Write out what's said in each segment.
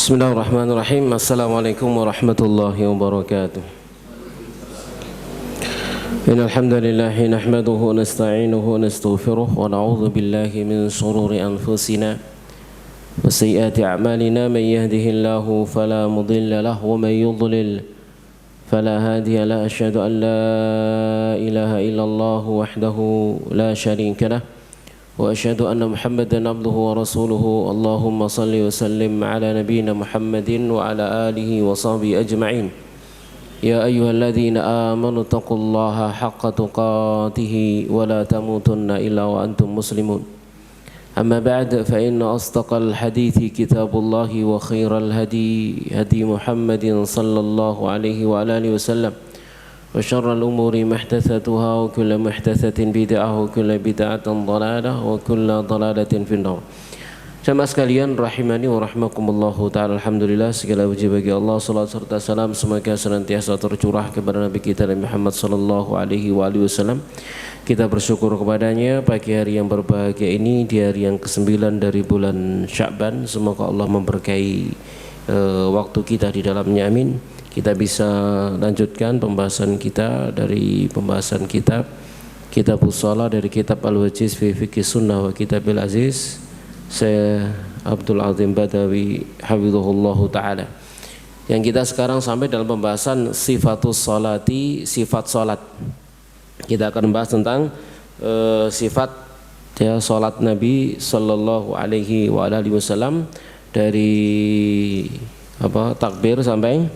Bismillahirrahmanirrahim. Assalamualaikum warahmatullahi wabarakatuh. Innal hamdalillah nahmaduhu wa nasta'inuhu wa nastaghfiruh wa na'udzu billahi min shururi anfusina wa sayyiati a'malina man yahdihillahu fala mudilla lahu wa man yudlil fala hadiya lahu. Asyhadu an la ilaha illallah wahdahu la syarika lahu wa asyhadu anna Muhammadan abduhu wa rasuluhu. Allahumma salli wa sallim ala nabiyyina Muhammadin wa ala alihi wa sahbihi ajma'in. Ya ayyuhalladzina amanu taqullaha haqqa tuqatih wa la tamutunna illa wa antum muslimun. Amma ba'd, fa inna asdaqal hadithi kitabullahi wa khairal hadi hadi Muhammadin sallallahu alaihi wa alihi wasallam. Wa syarrul umuri muhdatsatuha wa kullu muhdatsatin bid'ah wa kullu bid'atin dhalalah wa kullu dhalalatin finnar. Jamaah sekalian rahimani wa rahmakumullahu taala. Alhamdulillah, segala puji bagi Allah, salawat serta salam semoga senantiasa tercurah kepada Nabi kita Nabi Muhammad sallallahu alaihi wa alihi wasallam. Kita bersyukur kepadanya pagi hari yang berbahagia ini di hari yang ke-9 dari bulan Sya'ban. Semoga Allah memberkahi waktu kita di dalamnya, amin. Kita bisa lanjutkan pembahasan kita dari pembahasan Kitabus Shalah dari kitab Al-Wajiz fi Fiqh Sunnah wa Kitabil Aziz, saya Abdul Azim Badawi hafizahullahu taala. Yang kita sekarang sampai dalam pembahasan sifatus sholati, sifat salat. Kita akan membahas tentang sifat ya salat Nabi sallallahu alaihi wa alihi wasallam dari takbir sampai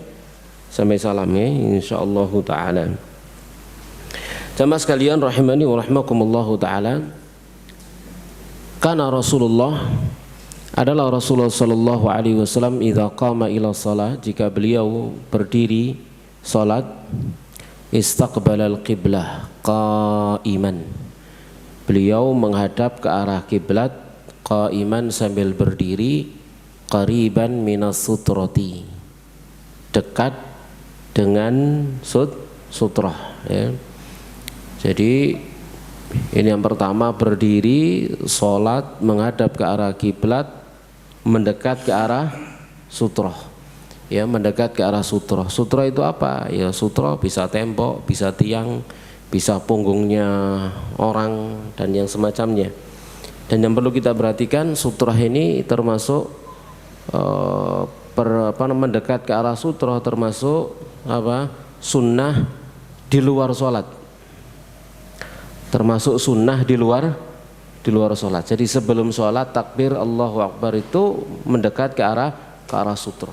salam ya, insyaallah taala. Jamaah sekalian rahimani wa rahmakumullahu taala. Karena Rasulullah sallallahu alaihi wasallam idza qama ila shalah, jika beliau berdiri salat, istaqbalal qiblah qaiman, beliau menghadap ke arah kiblat qaiman sambil berdiri, qariban minas sutrati, dekat dengan sutrah ya. Jadi ini yang pertama, berdiri sholat menghadap ke arah kiblat, mendekat ke arah sutrah ya, mendekat ke arah sutrah. Sutrah itu apa ya? Sutrah bisa tembok, bisa tiang, bisa punggungnya orang dan yang semacamnya. Dan yang perlu kita perhatikan, sutrah ini termasuk mendekat ke arah sutrah termasuk sunnah di luar sholat, termasuk sunnah di luar sholat. Jadi sebelum sholat takbir Allahu Akbar itu mendekat ke arah sutrah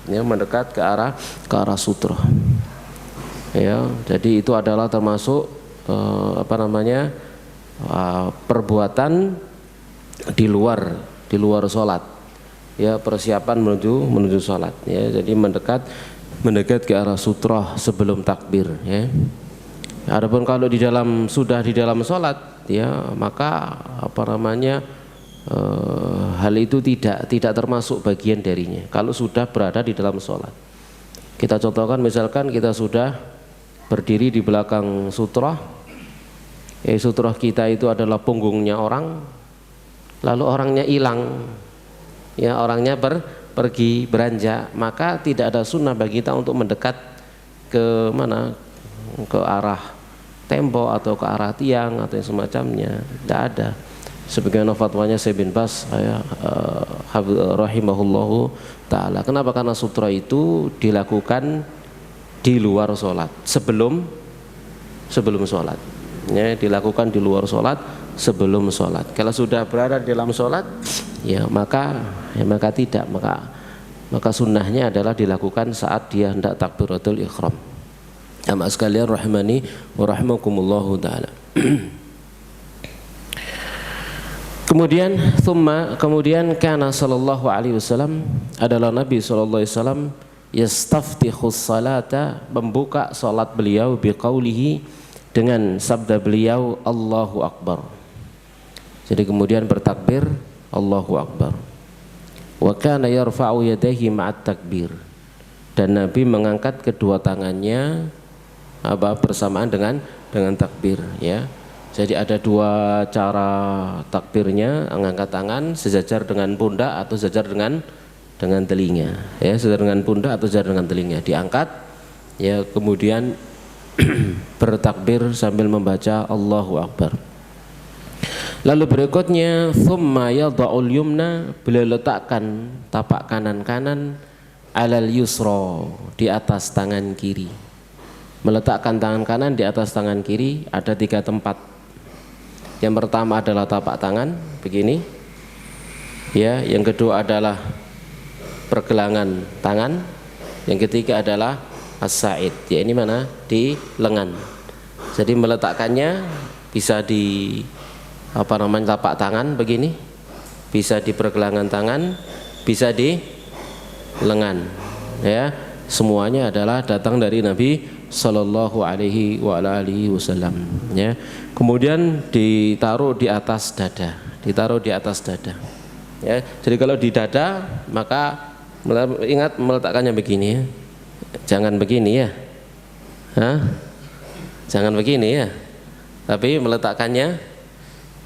ya, mendekat ke arah sutrah ya. Jadi itu adalah termasuk perbuatan di luar sholat ya, persiapan menuju sholat ya. Jadi mendekat ke arah sutrah sebelum takbir ya. Adapun kalau sudah di dalam sholat ya, maka hal itu tidak termasuk bagian darinya kalau sudah berada di dalam sholat. Kita contohkan, misalkan kita sudah berdiri di belakang sutrah, sutrah kita itu adalah punggungnya orang, lalu orangnya hilang ya, orangnya pergi beranjak, maka tidak ada sunnah bagi kita untuk mendekat ke mana, ke arah tembok atau ke arah tiang atau yang semacamnya. Tidak ada. Sebagaimana fatwanya Syekh bin Baz rahimahullahu taala. Kenapa? Karena sutra itu dilakukan di luar sholat, sebelum sholat ya, dilakukan di luar sholat sebelum sholat. Kalau sudah berada di dalam sholat ya maka tidak, maka sunnahnya adalah dilakukan saat dia hendak takbiratul ihram. Jamaah sekalian rahimani wa rahmakumullahu taala. Kemudian kana sallallahu alaihi wasallam, adalah Nabi sallallahu alaihi wasallam yastaftihus salata, membuka salat beliau biqaulihi, dengan sabda beliau Allahu Akbar. Jadi kemudian bertakbir Allahu Akbar. Wa kana yarfa'u yadayhi ma'at takbir, dan Nabi mengangkat kedua tangannya bersamaan dengan takbir ya. Jadi ada dua cara takbirnya, mengangkat tangan sejajar dengan pundak atau sejajar dengan telinga, ya, sejajar dengan pundak atau sejajar dengan telinga, diangkat, ya, kemudian bertakbir sambil membaca Allahu Akbar. Lalu berikutnya thumma yada'ul yumna, beliau letakkan tapak kanan alal yusra, di atas tangan kiri. Meletakkan tangan kanan di atas tangan kiri ada 3 tempat. Yang pertama adalah tapak tangan begini, ya, yang kedua adalah pergelangan tangan, yang ketiga adalah as-sa'id, ya, ini mana, di lengan. Jadi meletakkannya bisa di tapak tangan begini, bisa di pergelangan tangan, bisa di lengan, ya, semuanya adalah datang dari Nabi Sallallahu Alaihi Wasallam, ya. Kemudian ditaruh di atas dada, ya. Jadi kalau di dada, maka ingat meletakkannya begini, ya, jangan begini, ya, jangan begini, ya, tapi meletakkannya,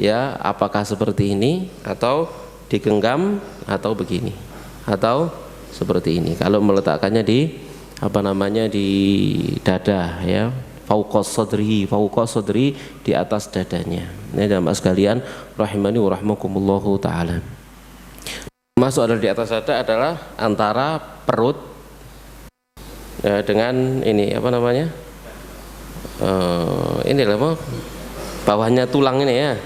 ya, apakah seperti ini atau digenggam atau begini atau seperti ini. Kalau meletakkannya di di dada, ya, fauqas sadri, di atas dadanya. Ini jamaah sekalian rahimani wa rahmakumullahu taala. Masuk adalah di atas dada adalah antara perut, ya, dengan ini ini apa, bawahnya tulang ini, ya,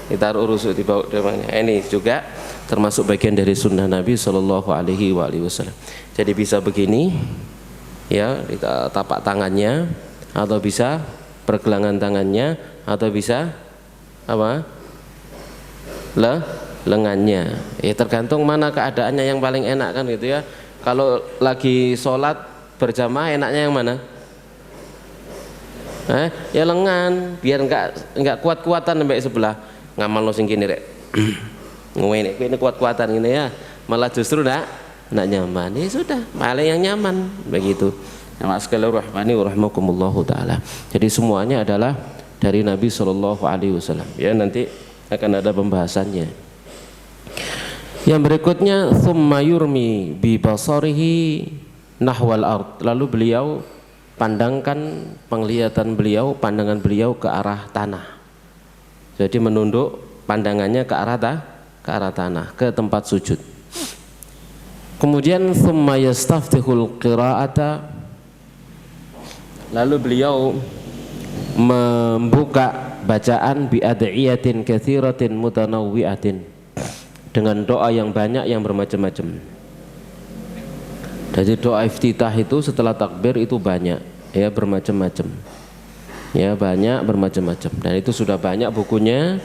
ditaruh rusuk di bawah demanya. Ini juga termasuk bagian dari sunnah Nabi Shallallahu Alaihi Wasallam. Jadi bisa begini, ya, tapak tangannya, atau bisa pergelangan tangannya, atau bisa lengannya. Ya, tergantung mana keadaannya yang paling enak, kan, gitu, ya. Kalau lagi sholat berjamaah enaknya yang mana? Ya lengan, biar enggak kuat-kuatan sampai sebelah. Ngamal lo sing kene rek. Ngene ini kuat-kuatan ini, ya. Malah justru enggak nyaman. Ya sudah, paling yang nyaman begitu. Mas sekalian rahmani wa rahmakumullahu taala. Jadi semuanya adalah dari Nabi Shallallahu Alaihi Wasallam. Ya, nanti akan ada pembahasannya. Yang berikutnya tsumma yurmi bi basarihi nahwal ard. Lalu beliau pandangkan pandangan beliau ke arah tanah. Jadi menunduk pandangannya ke arah tanah, ke tempat sujud. Kemudian tsumma yastaftihul qira'ata, lalu beliau membuka bacaan bi ad'iyatin katsiratin mutanawwi'atin, dengan doa yang banyak yang bermacam-macam. Jadi doa iftitah itu setelah takbir itu banyak, ya, bermacam-macam. Ya, banyak bermacam-macam, dan itu sudah banyak bukunya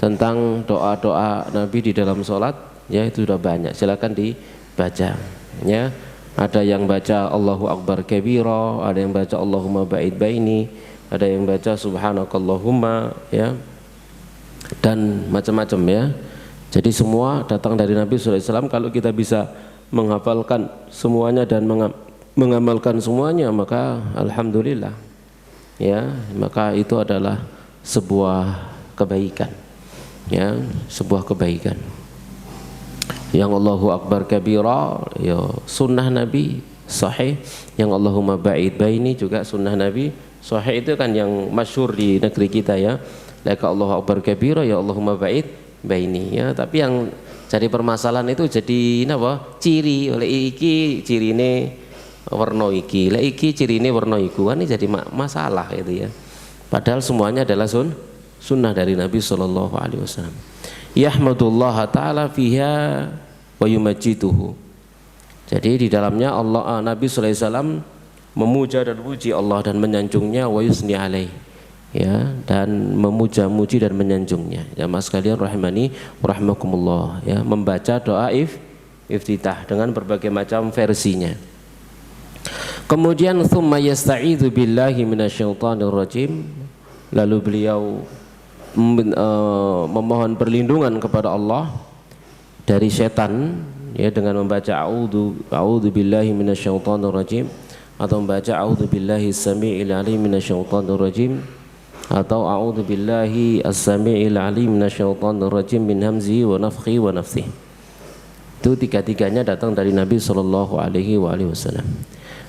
tentang doa-doa Nabi di dalam sholat, ya, itu sudah banyak, silakan dibaca, ya. Ada yang baca Allahu Akbar kabira, ada yang baca Allahumma ba'id baini, ada yang baca subhanakallahumma, ya, dan macam-macam, ya. Jadi semua datang dari Nabi SAW. Kalau kita bisa menghafalkan semuanya dan mengamalkan semuanya, maka alhamdulillah, ya, maka itu adalah sebuah kebaikan, ya, sebuah kebaikan. Yang Allahu Akbar kabira, ya, sunnah Nabi sahih. Yang Allahumma ba'id baini juga sunnah Nabi sahih, itu kan yang masyhur di negeri kita, ya. Laka Allahu Akbar kabira, ya Allahumma ba'id baini, ya. Tapi yang jadi permasalahan itu jadi ciri, oleh iki cirine warna iki, lek iki cirine warna iku, kan ini jadi masalah itu, ya. Padahal semuanya adalah sunnah dari Nabi Sallallahu Alaihi Wasallam. Yahmadullah ta'ala fiha wa yumajjiduhu. Jadi di dalamnya Nabi Sallallahu Alaihi Wasallam memuja dan puji Allah dan menyanjungnya, wa yusni alaih, ya, dan memuja-muji dan menyanjungnya. Ya, mas sekalian rahimani rahimakumullah, ya, membaca doa iftitah dengan berbagai macam versinya. Kemudian tsumma yasta'idzu billahi minasyaitonir rajim, lalu beliau memohon perlindungan kepada Allah dari setan, ya, dengan membaca a'udzu billahi minasyaitonir rajim, atau membaca a'udzu billahi as-sami'il 'alim minasyaitonir rajim, atau a'udzu billahi as-sami'il 'alim minasyaitonir rajim min hamzihi wa nafthihi wa nafthihi. Itu tiga-tiganya datang dari Nabi Shallallahu Alaihi Wasallam.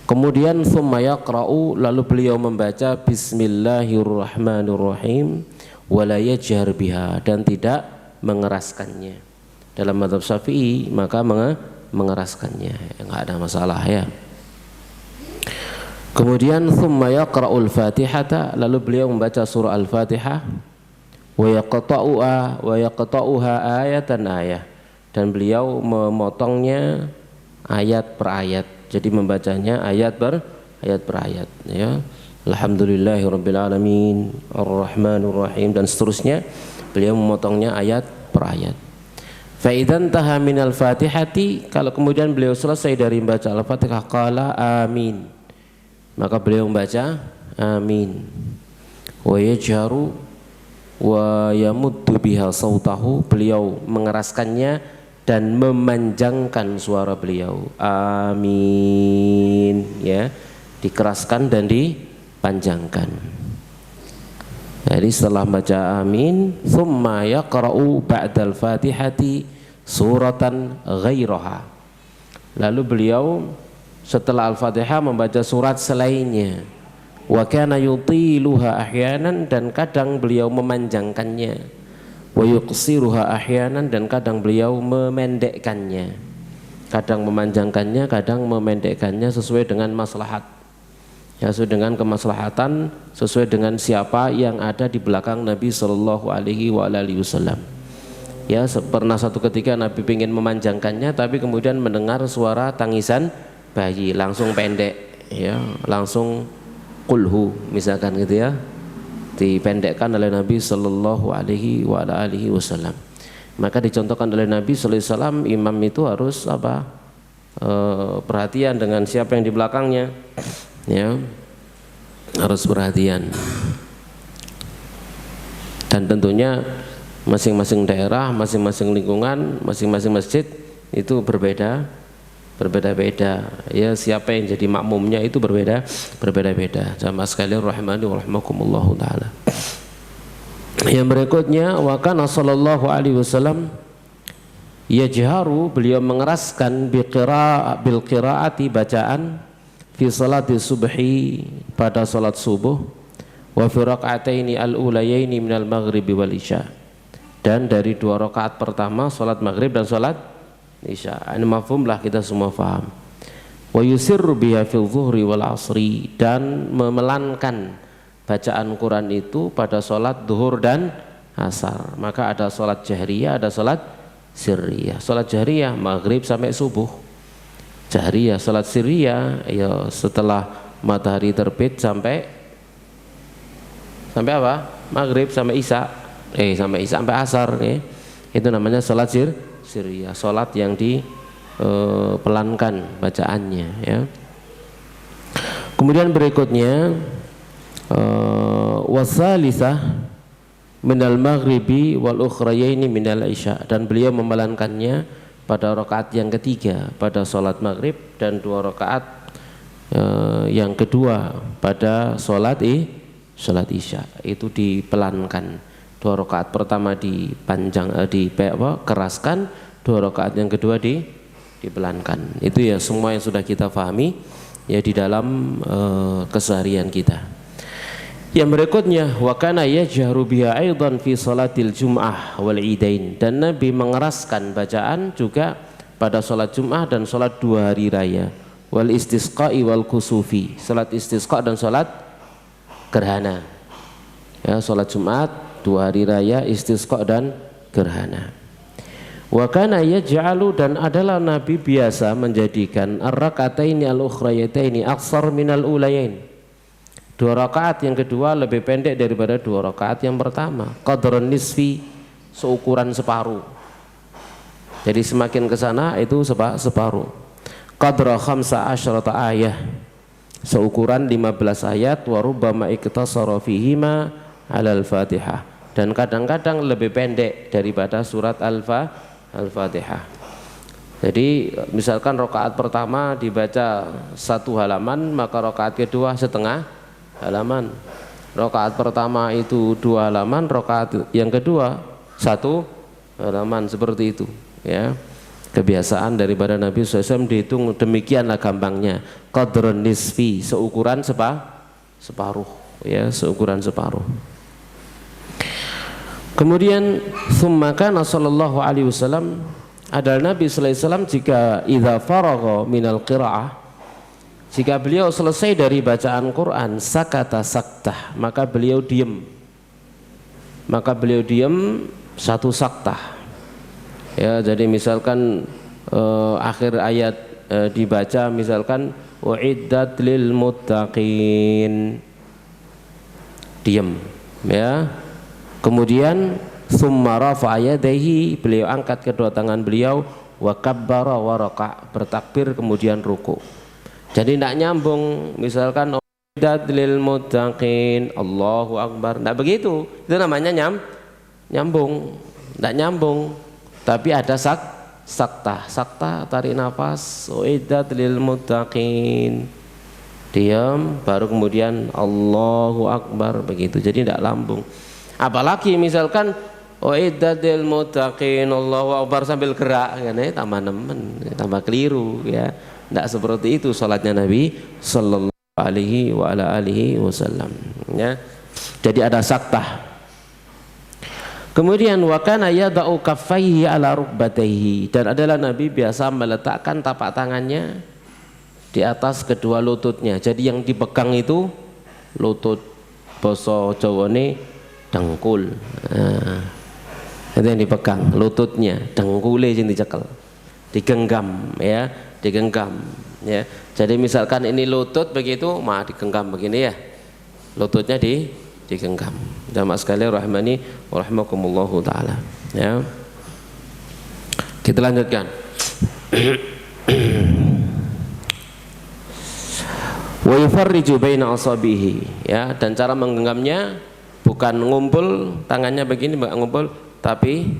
Kemudian thumma yaqra'u, lalu beliau membaca Bismillahirrahmanirrahim wa la yajhar biha, dan tidak mengeraskannya. Dalam mazhab Syafi'i maka mengeraskannya, enggak ada masalah ya. Kemudian thumma yaqra'ul Fatihata, lalu beliau membaca surah Al-Fatihah wa yaqta'uha ayatan ayah, dan beliau memotongnya ayat per ayat. Jadi membacanya ayat per ayat ya. Alhamdulillahirabbil alamin arrahmanir rahim dan seterusnya, beliau memotongnya ayat per ayat. Fa idzan taha minal Fatihati, kalau kemudian beliau selesai dari membaca Al-Fatihah, qala amin, maka beliau membaca amin. Wa yajharu wa yamuddu biha sautahu, beliau mengeraskannya dan memanjangkan suara beliau. Amin ya, dikeraskan dan dipanjangkan. Jadi setelah baca amin, thumma yaqra'u ba'dal Fatihati suratan ghairaha, lalu beliau setelah Al-Fatihah membaca surat selainnya. Wa kana yutiluha ahyanan, dan kadang beliau memanjangkannya. Wa yuqsiruha ahyanan, dan kadang beliau memendekkannya. Kadang memanjangkannya, kadang memendekkannya sesuai dengan maslahat. Ya, sesuai dengan kemaslahatan, sesuai dengan siapa yang ada di belakang Nabi Shallallahu Alaihi Wasallam. Ya, pernah satu ketika Nabi ingin memanjangkannya, tapi kemudian mendengar suara tangisan bayi, langsung pendek, ya, langsung kulhu misalkan gitu ya, dipendekkan oleh Nabi Shallallahu Alaihi Wasallam. Maka dicontohkan oleh Nabi Sallallahu Alaihi Wasallam, imam itu harus apa? Perhatian dengan siapa yang di belakangnya, ya, harus perhatian. Dan tentunya masing-masing daerah, masing-masing lingkungan, masing-masing masjid itu berbeda-beda ya, siapa yang jadi makmumnya itu berbeda-beda. Jamaah sekalian rahimani wa rahimakumullah taala. Yang berikutnya, wa kana sallallahu alaihi wasallam yajharu, beliau mengeraskan bil qiraati, bacaan, fi salati subhi, pada salat subuh, wa fi raq'ataini al-ulayaini minal maghribi wal isya, dan dari 2 rakaat pertama salat maghrib dan salat isya. Ini mafhum lah, kita semua faham. Wa yusirru biha fil zuhri wal asri, dan memelankan bacaan Quran itu pada salat zuhur dan asar. Maka ada salat jahriyah, ada salat sirriyah. Salat jahriyah maghrib sampai subuh. Jahriyah, salat sirriyah ya setelah matahari terbit sampai apa? Maghrib sampai isya. Sampai isya sampai asar ya. Itu namanya salat sirriyah, salat yang dipelankan bacaannya ya. Kemudian berikutnya wasalisah minal maghribi wal ukhrayaini minal isya, dan beliau memelankannya pada rakaat yang ketiga pada salat maghrib, dan 2 rakaat yang kedua pada salat isya, itu dipelankan. 2 rakaat pertama dikeraskan, 2 rakaat yang kedua dipelankan. Itu ya semua yang sudah kita pahami ya di dalam keseharian kita. Yang berikutnya, wa kana yajharu biha aidan fi salatil jum'ah wal idain, dan Nabi mengeraskan bacaan juga pada salat Jum'ah dan salat 2 hari raya, wal istisqa'i wal kusufi, salat istisqa dan salat gerhana. Ya, salat Jumat, 2 hari raya, istisqa dan gerhana. Wa kana yaj'alu, dan adalah Nabi biasa menjadikan ar-rak'ataini al-ukhrayataini aqsar minal ulayain, 2 rakaat yang kedua lebih pendek daripada 2 rakaat yang pertama. Qadrun nisfi, seukuran separuh. Jadi semakin ke sana itu separuh. Qadra 15 ayah, seukuran 15 ayat. Wa rubbama iktasara fihima 'alal Fatihah, dan kadang-kadang lebih pendek daripada surat Al-Fatihah. Jadi misalkan rakaat pertama dibaca 1 halaman, maka rakaat kedua setengah halaman. Rakaat pertama itu 2 halaman, rakaat yang kedua 1 halaman, seperti itu ya. kebiasaan daripada Nabi SAW dihitung demikianlah gampangnya, qadrun nisfi, seukuran separuh, ya, seukuran separuh. Kemudian tsumma kana sallallahu alaihi wasallam, adalah Nabi sallallahu alaihi wasallam jika idza faragha minal qiraah, jika beliau selesai dari bacaan Quran, sakata saktah, maka beliau diam satu saktah. Ya, jadi misalkan akhir ayat dibaca misalkan uiddat lil muttaqin, diam, ya. Kemudian tsumma rafa'a yadayhi, beliau angkat kedua tangan beliau, wa kabbara wa raka', bertakbir kemudian ruku. Jadi tidak nyambung, misalkan uiddat lil muttaqin Allahu akbar, tidak begitu, itu namanya nyambung, tidak nyambung. Tapi ada saktah, tarik nafas, uiddat lil muttaqin, diam, baru kemudian Allahu akbar, begitu. Jadi tidak lambung. Apalagi misalkan uiddat lil muttaqin Allahu akbar sambil gerak, kan, tambah nemen, tambah keliru, ya. Tidak seperti itu salatnya Nabi sallallahu alaihi wa ala alihi wasallam, ya. Jadi ada saktah. Kemudian wa kana yada'u kaffaihi ala rukbatayhi, dan adalah Nabi biasa meletakkan tapak tangannya di atas kedua lututnya. Jadi yang dipegang itu lutut, basa Jawane dengkul. Itu yang dipegang lututnya, dengkule sing dicekel. Digenggam, ya, digenggam, ya. Jadi misalkan ini lutut begitu, mah digenggam begini, ya. Lututnya digenggam. Jamaah sekalian rahmani wa rahimakumullahu taala, ya. Kita lanjutkan. Wa yufarriju baina asabihi, ya, dan cara menggenggamnya bukan ngumpul tangannya begini, bukan ngumpul, tapi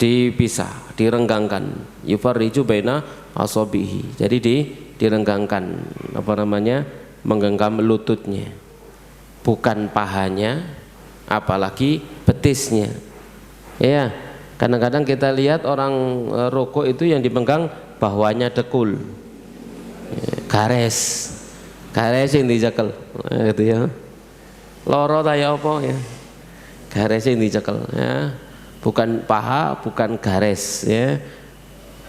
dipisah, direnggangkan. Yufarriju baina asabihi, jadi direnggangkan, apa namanya, menggenggam lututnya, bukan pahanya, apalagi betisnya, ya. Kadang-kadang kita lihat orang rukuk itu yang dipegang bawahnya dekul, gares yang dicekel, gitu, ya. Loro taya apa, ya, gares yang dicekel, ya. Bukan paha, bukan gares, ya.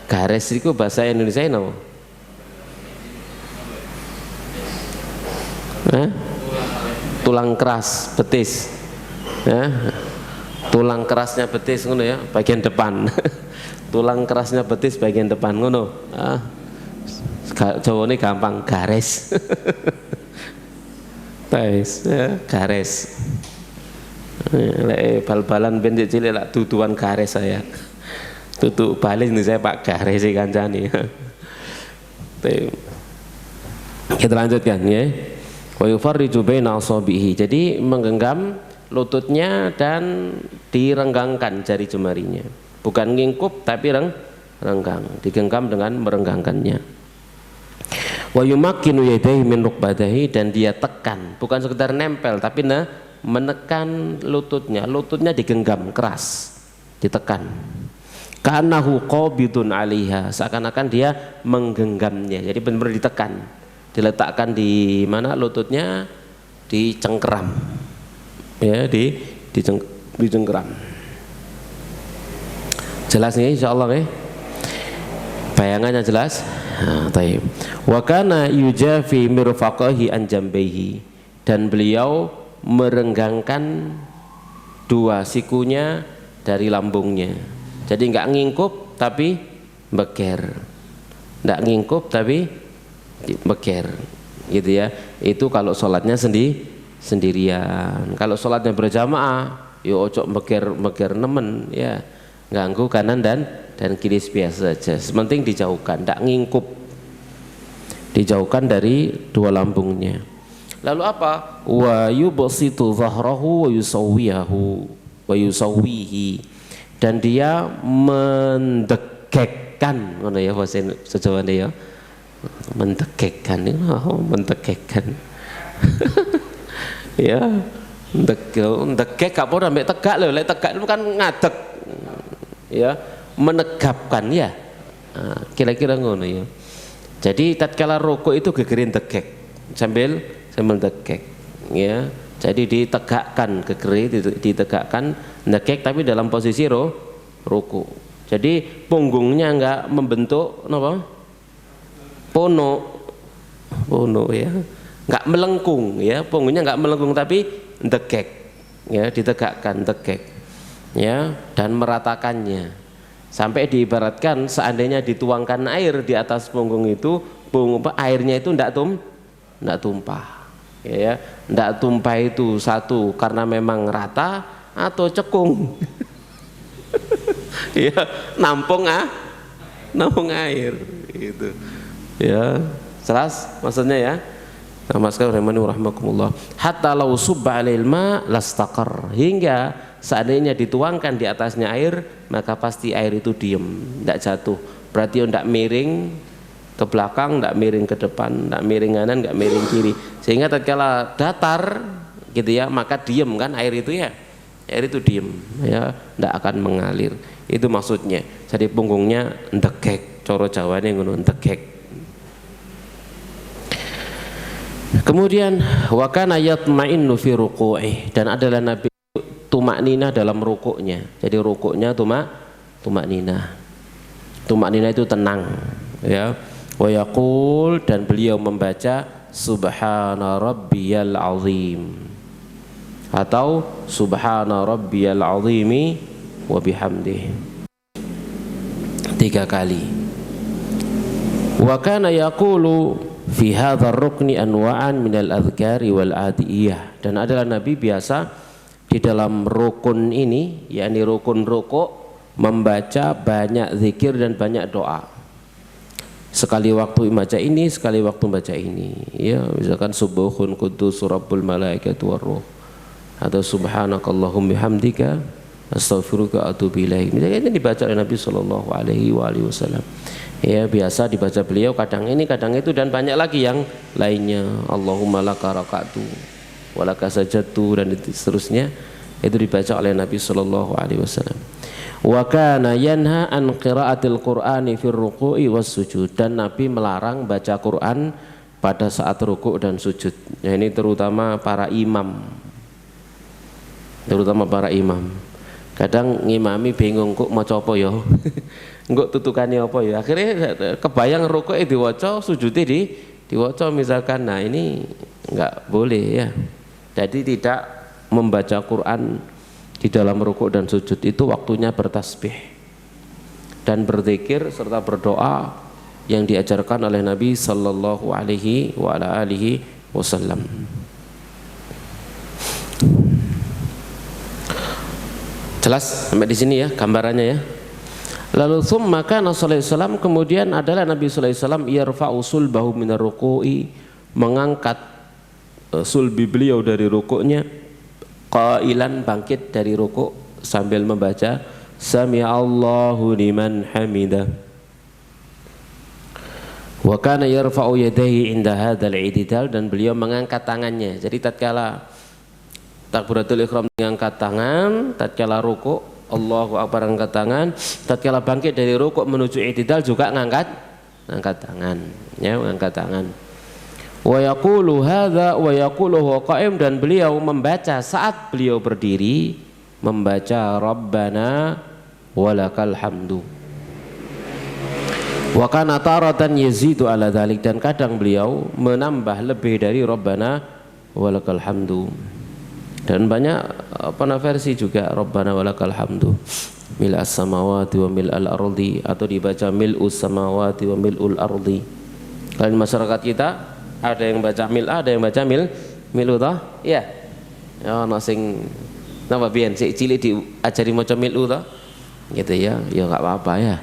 Gares itu bahasa Indonesia ini apa? Tulang keras betis, ya. Tulang kerasnya betis ngono, ya, bagian depan. Tulang kerasnya betis bagian depan ngono. Jawane gampang, gares. Tes, ya, gares. Lek bal-balan ben cilik lak duduan gares saya. Tutuk balik nih saya Pak gares kancane. Kita lanjutkan, ya. Wa yufarriju baina asabihi, jadi menggenggam lututnya dan direnggangkan jari jemarinya, bukan ngingkup tapi renggang, digenggam dengan merenggangkannya. Wa yumakkinu yadayhi min rukbatihi, dan dia tekan, bukan sekedar nempel tapi menekan lututnya digenggam keras, ditekan. Ka'annahu qabidun 'alaiha, seakan-akan dia menggenggamnya, jadi benar-benar ditekan, diletakkan di mana lututnya, dicengkeram, ya, dicengkeram. Jelas nih insyaallah, ya, bayangannya jelas. Taib. Wa kana yujafi mirfaqahi an jambayhi, dan beliau merenggangkan dua sikunya dari lambungnya, jadi nggak ngingkup tapi beker, nggak ngingkup tapi beker, gitu, ya. Itu kalau sholatnya sendirian. Kalau sholatnya berjamaah, yo ojo beker nemen, ya, ganggu kanan dan kiri biasa saja. Sementing dijauhkan, tidak ngingkup, dijauhkan dari dua lambungnya. Lalu apa? Wa yubsitu dhahrahu wa yusawwihi, dan dia mendekekkan, ngono, ya, bahasa Jawane, ya. Mendekekkan, mendekekkan. Ya, ndekek apa ambek tegak lho, lek tegak itu kan ngadeg, ya, menegapkan, ya, Kira-kira ngono ya. Jadi tatkala rukuk itu gegerin tegek sambil tegek ya. Jadi ditegakkan gegeri, ditegakkan tegek tapi dalam posisi rukuk. Jadi punggungnya enggak membentuk apa? Pono ya. Enggak melengkung ya, punggungnya enggak melengkung tapi tegek ya, ditegakkan tegek ya, dan meratakannya. Sampai diibaratkan seandainya dituangkan air di atas punggung itu, airnya itu tidak tumpah, ya, tidak tumpah itu satu karena memang rata atau cekung, ya, nampung air, itu, ya, jelas maksudnya ya. Nah, maskal rahimahumullah. Hatta law subba 'alail ma lastaqar, hingga seandainya dituangkan di atasnya air, maka pasti air itu diem, tidak jatuh. Berarti tidak miring ke belakang, tidak miring ke depan, tidak miring kanan, tidak miring kiri. Sehingga tatkala datar, gitu ya, maka diem kan air itu ya, air itu diem, ya, tidak akan mengalir. Itu maksudnya. Jadi punggungnya ndekek, coro Jawane ngono ndekek. Kemudian wa kana yatma'innu fi ruku'ih, dan adalah Nabi tumak-ninah dalam rukuknya. Jadi rukuknya tumak-ninah. Tumak-ninah itu tenang, ya. Wa yaqul, dan beliau membaca subhana rabbiyal azim atau subhana rabbiyal azimi wa bihamdihi 3 kali. Wa kana yaqulu fi hadzal rukni anwa'an minal adhkari wal adiyah, dan adalah Nabi biasa di dalam rukun ini, yakni rukun rukuk, membaca banyak zikir dan banyak doa. Sekali waktu baca ini, sekali waktu baca ini, ya, misalkan subuhun quddus rabbul malaikati waruh, atau subhanakallahumma bihamdika astaghfiruka wa atubu ilaik. Misalnya ini dibaca oleh Nabi sallallahu alaihi wasallam. Ya, biasa dibaca beliau, kadang ini kadang itu, dan banyak lagi yang lainnya. Allahumma laka raka'tu wa laka sajadtu, dan seterusnya, itu dibaca oleh Nabi sallallahu alaihi wasallam. Wa kana yanha an qiraatil qur'ani fir ruku'i was sujud, dan Nabi melarang baca Quran pada saat rukuk dan sujud. Ya, ini terutama para imam. Kadang ngimami bingung kok maca apa ya. Engko tutukane apa ya. Akhirnya kebayang rukuke diwaca, sujudnya diwaca misalkan. Nah, ini enggak boleh ya. Jadi tidak membaca Quran di dalam rukuk dan sujud, itu waktunya bertasbih dan berzikir serta berdoa yang diajarkan oleh Nabi sallallahu alaihi wa ala alihi wasallam. Jelas sampai di sini ya gambarannya ya. Lalu tsumma kana sallallahu alaihi wasallam, kemudian adalah Nabi sallallahu alaihi wasallam yarfa'u sulbahu minar ruku'i, mengangkat sulbi beliau dari rukuknya, qailan, bangkit dari rukuk sambil membaca sami'allahu liman hamidah. Wa kana yarfa'u yadayhi inda hadzal i'tidal, dan beliau mengangkat tangannya. Jadi tatkala takbiratul ihram mengangkat tangan, tatkala rukuk Allahu akbar angkat tangan, tatkala bangkit dari rukuk menuju i'tidal juga ngangkat tangan, ya, mengangkat tangan. Wa yaqulu hadza wa yaqulu huwa qa'im, dan beliau membaca saat beliau berdiri membaca Rabbana walakal hamdu. Wa kana taratan yazidu ala dzalik, dan kadang beliau menambah lebih dari Rabbana walakal hamdu. Dan banyak versi juga Rabbana walakal hamdu mil'as samawati wa mil'al ardi, atau dibaca mil'us samawati wa mil'ul ardi. Kalau di masyarakat kita ada yang baca mil'a, ada yang baca mil'u toh? Iya. Ya, ana sing napa biyen sik cilik diajari maca mil'u toh? Gitu ya. Ya enggak apa-apa ya.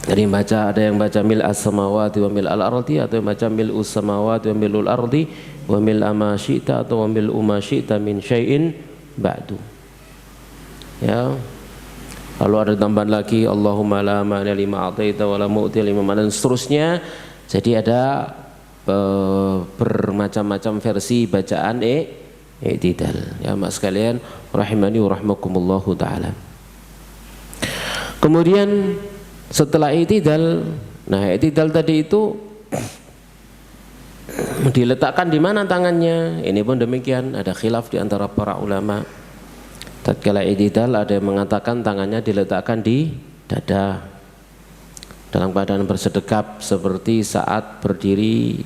Jadi ada yang baca mil'as samawati wa mil'al ardi, atau yang baca mil'us samawati wa mil'ul ardi wa mil'a ma syi'ta, atau wa mil'u ma syi'ta min syai'in ba'du. Ya. Lalu ada tambahan lagi Allahumma la ma'na lima a'taita wa la mu'ti lima, dan seterusnya. Jadi ada bermacam-macam versi bacaan i'tidal. Ya, mas sekalian rahimani wa rahmakumullahu taala. Kemudian Setelah i'tidal, nah i'tidal tadi itu diletakkan di mana tangannya? Ini pun demikian, ada khilaf di antara para ulama. Tatkala i'tidal ada yang mengatakan tangannya diletakkan di dada dalam keadaan bersedekap seperti saat berdiri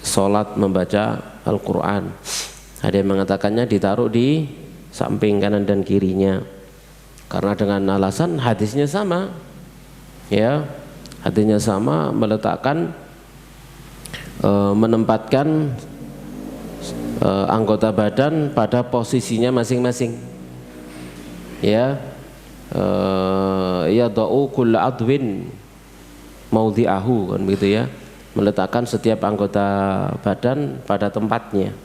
sholat membaca Al-Quran. Ada yang mengatakannya ditaruh di samping kanan dan kirinya, karena dengan alasan hadisnya sama, ya, hadisnya sama, meletakkan menempatkan anggota badan pada posisinya masing-masing, ya, yada'u kulla adwin maudhi'ahu, kan begitu ya, meletakkan setiap anggota badan pada tempatnya.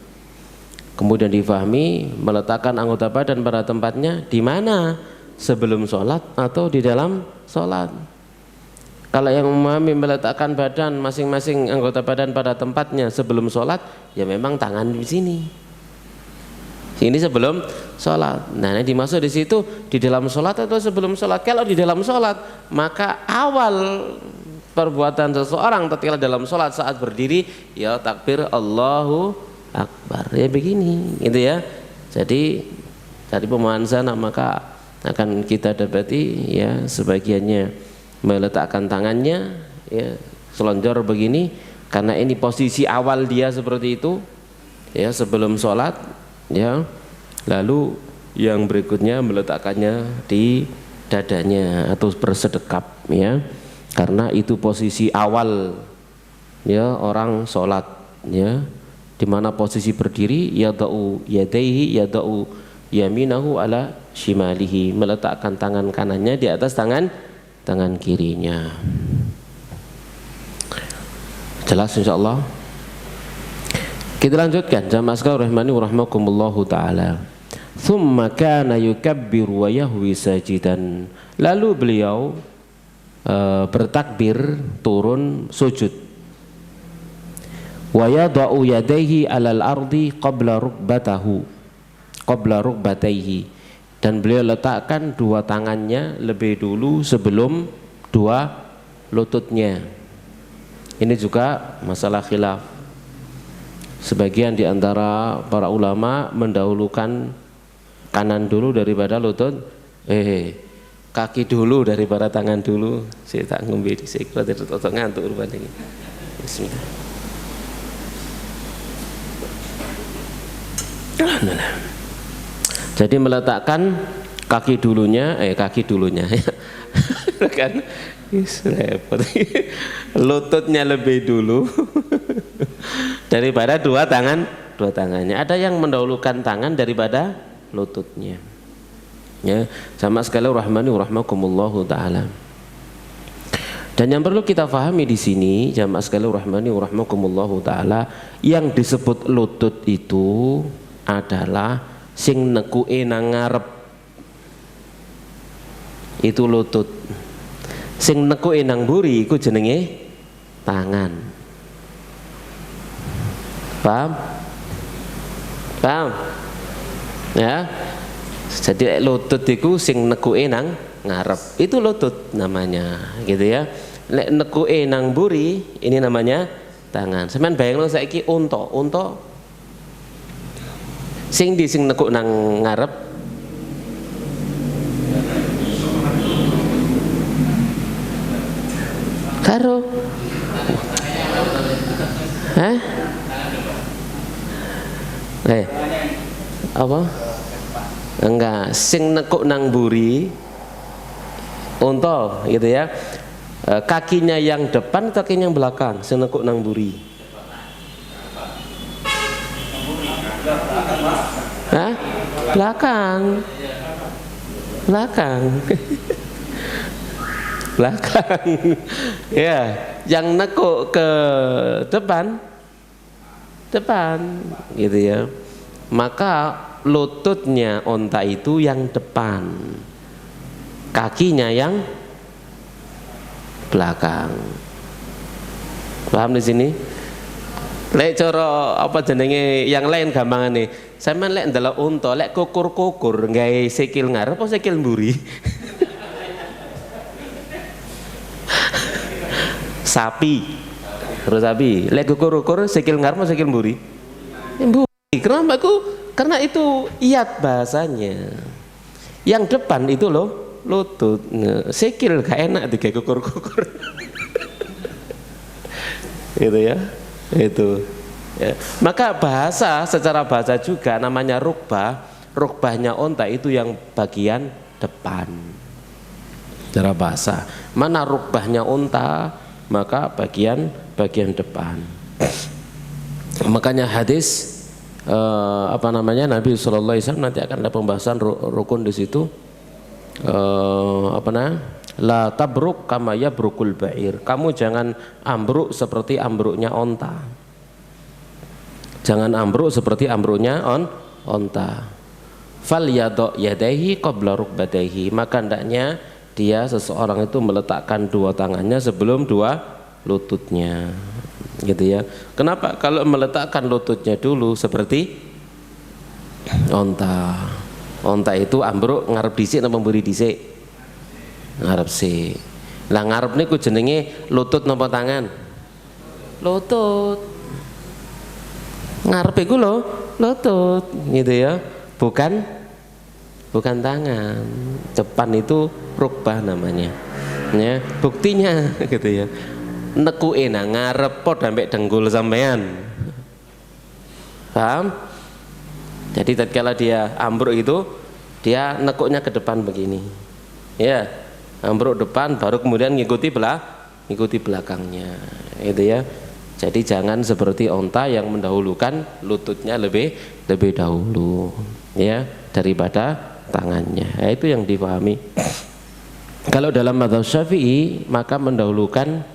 Kemudian difahami meletakkan anggota badan pada tempatnya di mana? Sebelum sholat atau di dalam sholat. Kalau yang memahami meletakkan badan masing-masing anggota badan pada tempatnya sebelum sholat, ya memang tangan di sini. Ini sebelum sholat. Nah, yang dimaksud di situ di dalam sholat atau sebelum sholat. Kalau di dalam sholat, maka awal perbuatan seseorang ketika dalam sholat saat berdiri, ya takbir Allahu Akbar, ya begini, gitu ya. Jadi dari pemahaman sana maka akan kita dapati ya sebagiannya meletakkan tangannya ya selonjor begini karena ini posisi awal dia seperti itu ya sebelum sholat ya. Lalu yang berikutnya meletakkannya di dadanya atau bersedekap ya, karena itu posisi awal ya orang sholat ya, di mana posisi berdiri yada'u yadaihi yada'u yaminahu ala shimalihi, meletakkan tangan kanannya di atas tangan kirinya. Jelas insyaallah. Kita lanjutkan jamaah sekalian rahimani wa rahmakumullahu taala. Tsumma kana yukabbiru wa yahwi sajidan. Lalu beliau bertakbir turun sujud. Wa yada'u yadayhi 'alal ardi qabla rukbatayhi, dan beliau letakkan dua tangannya lebih dulu sebelum dua lututnya. Ini juga masalah khilaf. Sebagian di antara para ulama mendahulukan kanan dulu daripada lutut, kaki dulu daripada tangan dulu. Saya tak ngombe di sik kok ngantuk rupane iki. Bismillah. Jadi meletakkan kaki dulunya kan repot. Lututnya lebih dulu daripada dua tangannya. Ada yang mendahulukan tangan daripada lututnya. Ya, sama sekali rahmani wa rahmakumullahu taala. Dan yang perlu kita fahami di sini, jamaah sekalian rahmani wa rahmakumullahu taala, yang disebut lutut itu adalah sing nekuke nang ngarep. Itu lutut. Sing nekuke nang mburi iku jenenge tangan. Paham? Paham? Ya. Jadi lutut iku sing nekuke nang ngarep. Itu lutut namanya, gitu ya. Nek nekuke nang mburi ini namanya tangan. Sampeyan bayangno saiki unta sing di sing nekuk nang ngarep karo apa? Enggak, sing nekuk nang mburi unta gitu ya. Kakinya yang depan, kakinya yang belakang, sing nekuk nang mburi. Hah? Belakang. Ya, yang nekuk ke depan gitu ya. Maka lututnya onta itu yang depan, kakinya yang belakang. Paham di sini? Lek cara apa jenenge yang lain gampangane. Sampeyan lek ndelok unta, lek kukur-kukur gawe sikil ngarep apa sikil mburi? sapi. Terus sapi. Lek ukur-ukur sikil ngarep sikil mburi. Mburi. Kenapa aku? Karena itu iat bahasanya. Yang depan itu loh lutut. Sikil gak enak digawe kukur-kukur. Gitu ya. Itu. Ya. Maka bahasa secara bahasa juga namanya rukbah. Rukbahnya onta itu yang bagian depan. Secara bahasa. Mana rukbahnya onta, maka bagian depan. Makanya hadis Nabi Shallallahu Alaihi Wasallam nanti akan ada pembahasan rukun di situ. La tabruk kama yabrukul ba'ir. Kamu jangan ambruk seperti ambruknya onta. Jangan ambruk seperti ambruknya onta. Fal yadok yadaihi qabla rukbataihi. Maka hendaknya seseorang itu meletakkan dua tangannya sebelum dua lututnya. Gitu ya. Kenapa? Kalau meletakkan lututnya dulu seperti onta. Onta itu ambruk ngarep dhisik napa mburi dhisik? Ngarep sik. Lah ngarep niku jenenge lutut napa tangan? Lutut. Ngarep iku lho lutut, gitu ya. Bukan tangan. Depan itu rukbah namanya. Ya, buktinya gitu ya. Nekuke nang ngarep padha ambek dengkul sampean. Paham? Jadi tatkala dia ambruk itu dia nekuknya ke depan begini. Ya, ambruk depan baru kemudian ngikuti belakangnya. Itu ya. Jadi jangan seperti onta yang mendahulukan lututnya lebih dahulu ya daripada tangannya. Ya, itu yang dipahami. Kalau dalam mazhab Syafi'i maka mendahulukan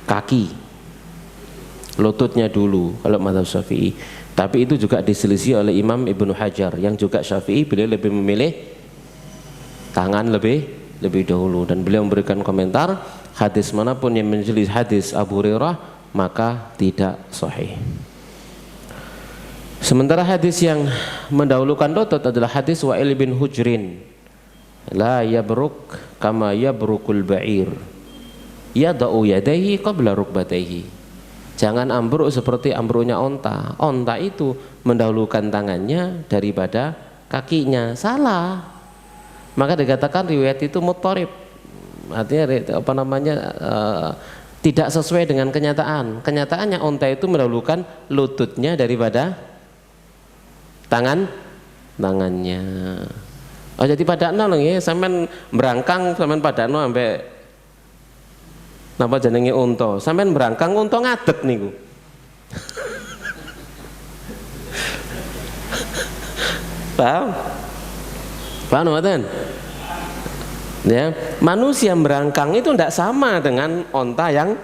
kaki, lututnya dulu kalau mazhab Syafi'i. Tapi itu juga diselisih oleh Imam Ibnu Hajar yang juga Syafi'i, beliau lebih memilih tangan lebih dahulu, dan beliau memberikan komentar hadis manapun yang menjelis hadis Abu Hurairah maka tidak sahih. Sementara hadis yang mendahulukan lutut adalah hadis Wa'il bin Hujrin, la yabruk kama yabrukul ba'ir yada'u yadaihi qabla rukbataihi. Jangan ambruk seperti ambruknya onta. Onta itu mendahulukan tangannya daripada kakinya. Salah. Maka dikatakan riwayat itu muttarib. Artinya tidak sesuai dengan kenyataan. Kenyataannya onta itu mendahulukan lututnya daripada tangannya. Oh jadi padakno lho nggih, sampean berangkang sampean padakno sampai napa jenenge unta. Sampean berangkang unta ngadeg niku. Paham? Paham mboten? Ya, manusia berangkang itu tidak sama dengan onta yang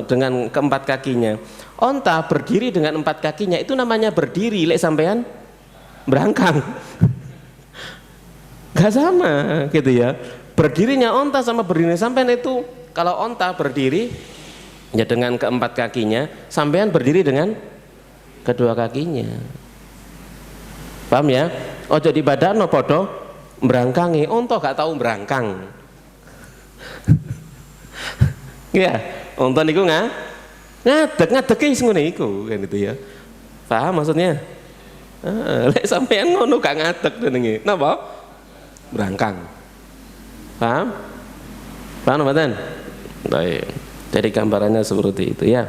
dengan keempat kakinya. Onta berdiri dengan empat kakinya itu namanya berdiri, lek sampean berangkang. Gak sama gitu ya. Berdirinya onta sama berdirinya sampean itu, kalau onta berdiri ya dengan keempat kakinya, sampean berdiri dengan kedua kakinya. Paham ya? Ojo dibadakno padha berangkangi, onta gak tahu berangkang. Ya, onta niku ngadeg ngono iku kan itu ya. Paham maksudnya? Lek sampean ngono gak ngadeg jenenge. Napa? Berangkang. Paham? Paham mboten? Baik. Jadi gambarannya seperti itu ya.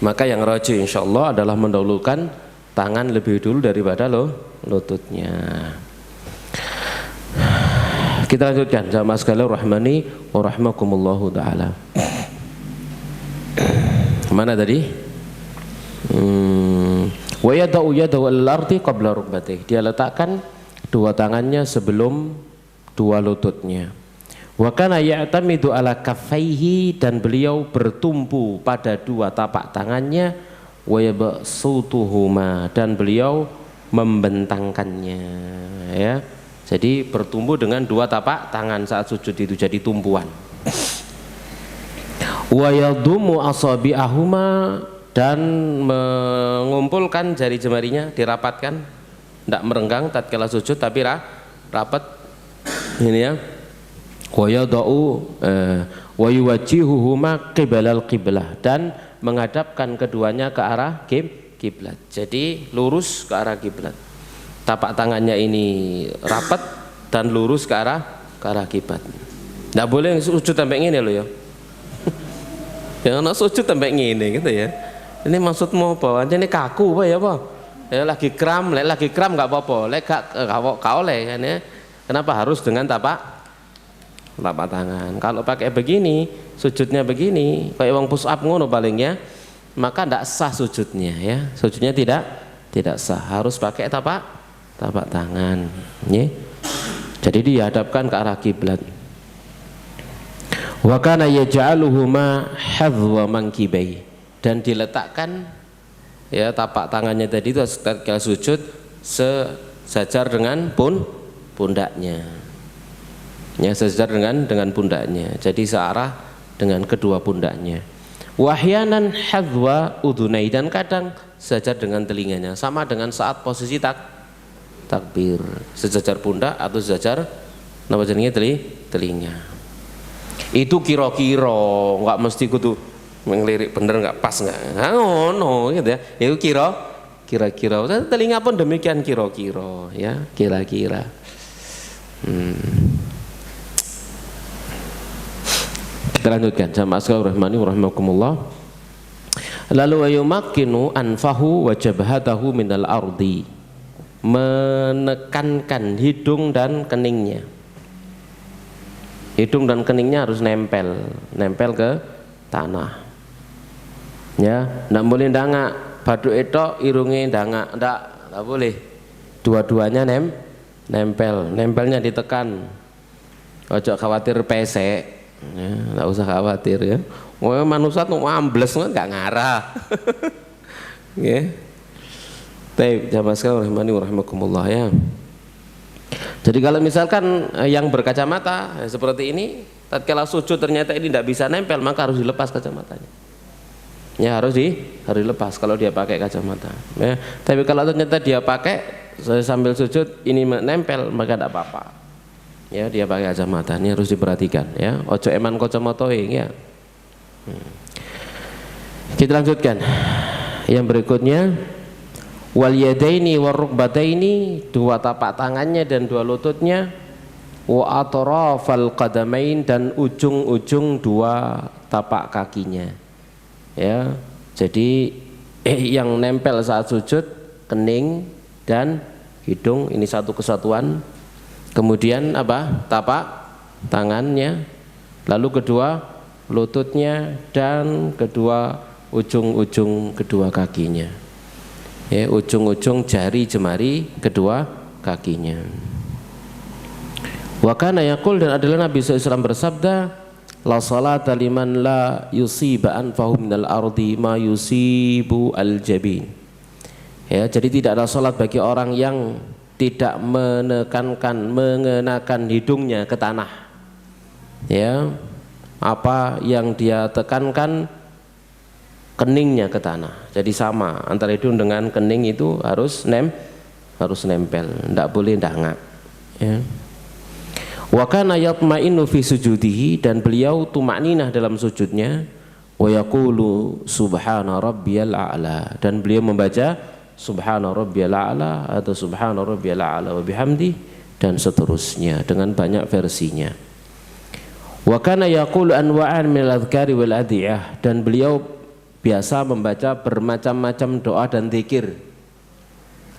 Maka yang rajih insyaallah adalah mendahulukan tangan lebih dulu daripada lututnya. Kita lanjutkan jamaah sekalian rahmani wa rahmakumullahu taala. Mana tadi? Wa yada'u yadahu al-ardi qabla rukbatih. Dia letakkan dua tangannya sebelum dua lututnya. Wa kana ya'tamidu ala kaffaihi, dan beliau bertumpu pada dua tapak tangannya. Wa yabsutuhuma, dan beliau membentangkannya ya. Jadi bertumbuh dengan dua tapak tangan saat sujud itu jadi tumpuan. Wa yadumu asabi'ahuma, dan mengumpulkan jari jemarinya, dirapatkan, tidak merenggang tatkala sujud tapi rapat ini ya. wa yadau wa yuwajjihuhuma qibalal qiblah, dan menghadapkan keduanya ke arah kiblat. Jadi lurus ke arah kiblat. Tapak tangannya ini rapat dan lurus ke arah kiblat. Enggak boleh sujud sampai ngene lho ya. Ya ana sujud sampai ngene gitu ya. Ini maksudmu apa? Ini kaku apa ya apa? Ya lagi kram enggak apa-apa. Lek gak oleh kan ya. Kenapa harus dengan tapak tangan? Kalau pakai begini, sujudnya begini, kayak wong push up ngono palingnya, maka tidak sah sujudnya ya. Sujudnya tidak sah, harus pakai tapak tangan ya. Jadi dihadapkan ke arah kiblat. Wa kana yaj'aluhuma hadwa mankibai, dan diletakkan ya tapak tangannya tadi itu ketika sujud sejajar dengan pundaknya. Ya, sejajar dengan pundaknya. Jadi searah dengan kedua pundaknya. Wahyanan hadwa udhunai, dan kadang sejajar dengan telinganya, sama dengan saat posisi takbir, sejajar pundak atau sejajar napa jenenge telinga. Itu kira-kira, enggak mesti kudu ngelirik bener, enggak pas enggak. Nah, ngono gitu ya. Itu kira-kira. Telinga pun demikian kira-kira ya, kira-kira. Kita lanjutkan jamaah sekalian rahmani wa rahimakumullah. Lalu ayumakkinu anfahu wa jabhatahu minal ardi, menekankan hidung dan keningnya. Hidung dan keningnya harus nempel ke tanah. Ya, enggak boleh ndangak, baduk etok irunge ndangak, enggak boleh. Dua-duanya nempelnya ditekan. Ojo khawatir pesek. Ya, enggak usah khawatir ya. Wah, manusia tuh ambles enggak ngarah. Ya. Baik, jamaah sekalian rahimani wa rahimakumullah ya. Jadi kalau misalkan yang berkacamata seperti ini, tatkala sujud ternyata ini tidak bisa nempel, maka harus dilepas kacamatanya. Ya, harus dilepas kalau dia pakai kacamata. Ya. Tapi kalau ternyata dia pakai sambil sujud ini nempel, maka tidak apa-apa. Ya, dia pakai kacamata, ini harus diperhatikan ya. Ojo eman kacamata ya. Kita lanjutkan. Yang berikutnya, wal yadaini war rukbataini, dua tapak tangannya dan dua lututnya, wa atrafal qadamain, dan ujung-ujung dua tapak kakinya. Ya. Jadi yang nempel saat sujud kening dan hidung, ini satu kesatuan. Kemudian apa? Tapak tangannya, lalu kedua lututnya, dan kedua ujung-ujung kedua kakinya. Ya, ujung-ujung jari jemari kedua kakinya. Wa kana yaqul, dan adalah Nabi SAW bersabda, la salata liman la yusiba anfahu minal ardi ma yusibu al-jabin. Ya, jadi tidak ada salat bagi orang yang tidak mengenakan hidungnya ke tanah. Ya, apa yang dia tekankan keningnya ke tanah. Jadi sama antara hidung dengan kening itu harus nempel, tidak boleh ndangak. Ya. Wa kana yatma'innu fi sujudihi, dan beliau tumakninah dalam sujudnya. Wa yaqulu subhana rabbiyal a'la, dan beliau membaca subhana rabbiyal a'la atau subhana rabbiyal a'la wa bihamdi, dan seterusnya dengan banyak versinya. Wa kana yaqulu anwa'an min al-adhkari wal adhiyah, dan beliau biasa membaca bermacam-macam doa dan zikir.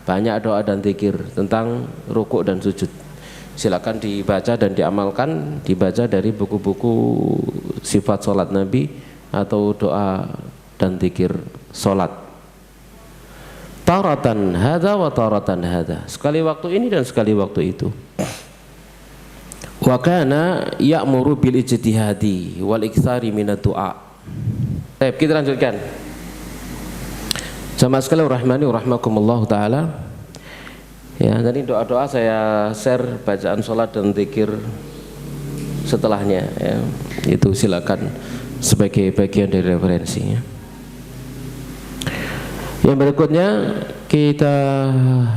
Banyak doa dan zikir tentang rukuk dan sujud. Silakan dibaca dan diamalkan, dibaca dari buku-buku sifat salat Nabi atau doa dan zikir salat. Taratan hadza wa taratan hadza, sekali waktu ini dan sekali waktu itu. Wa kana ya'muru bil ijtihadi wal iktsari minad du'a. Baik, kita lanjutkan. Jamaah sekalian rahmani wa rahmakumullah taala. Ya, tadi doa-doa saya share bacaan salat dan zikir setelahnya ya. Itu silakan sebagai bagian dari referensinya. Yang berikutnya kita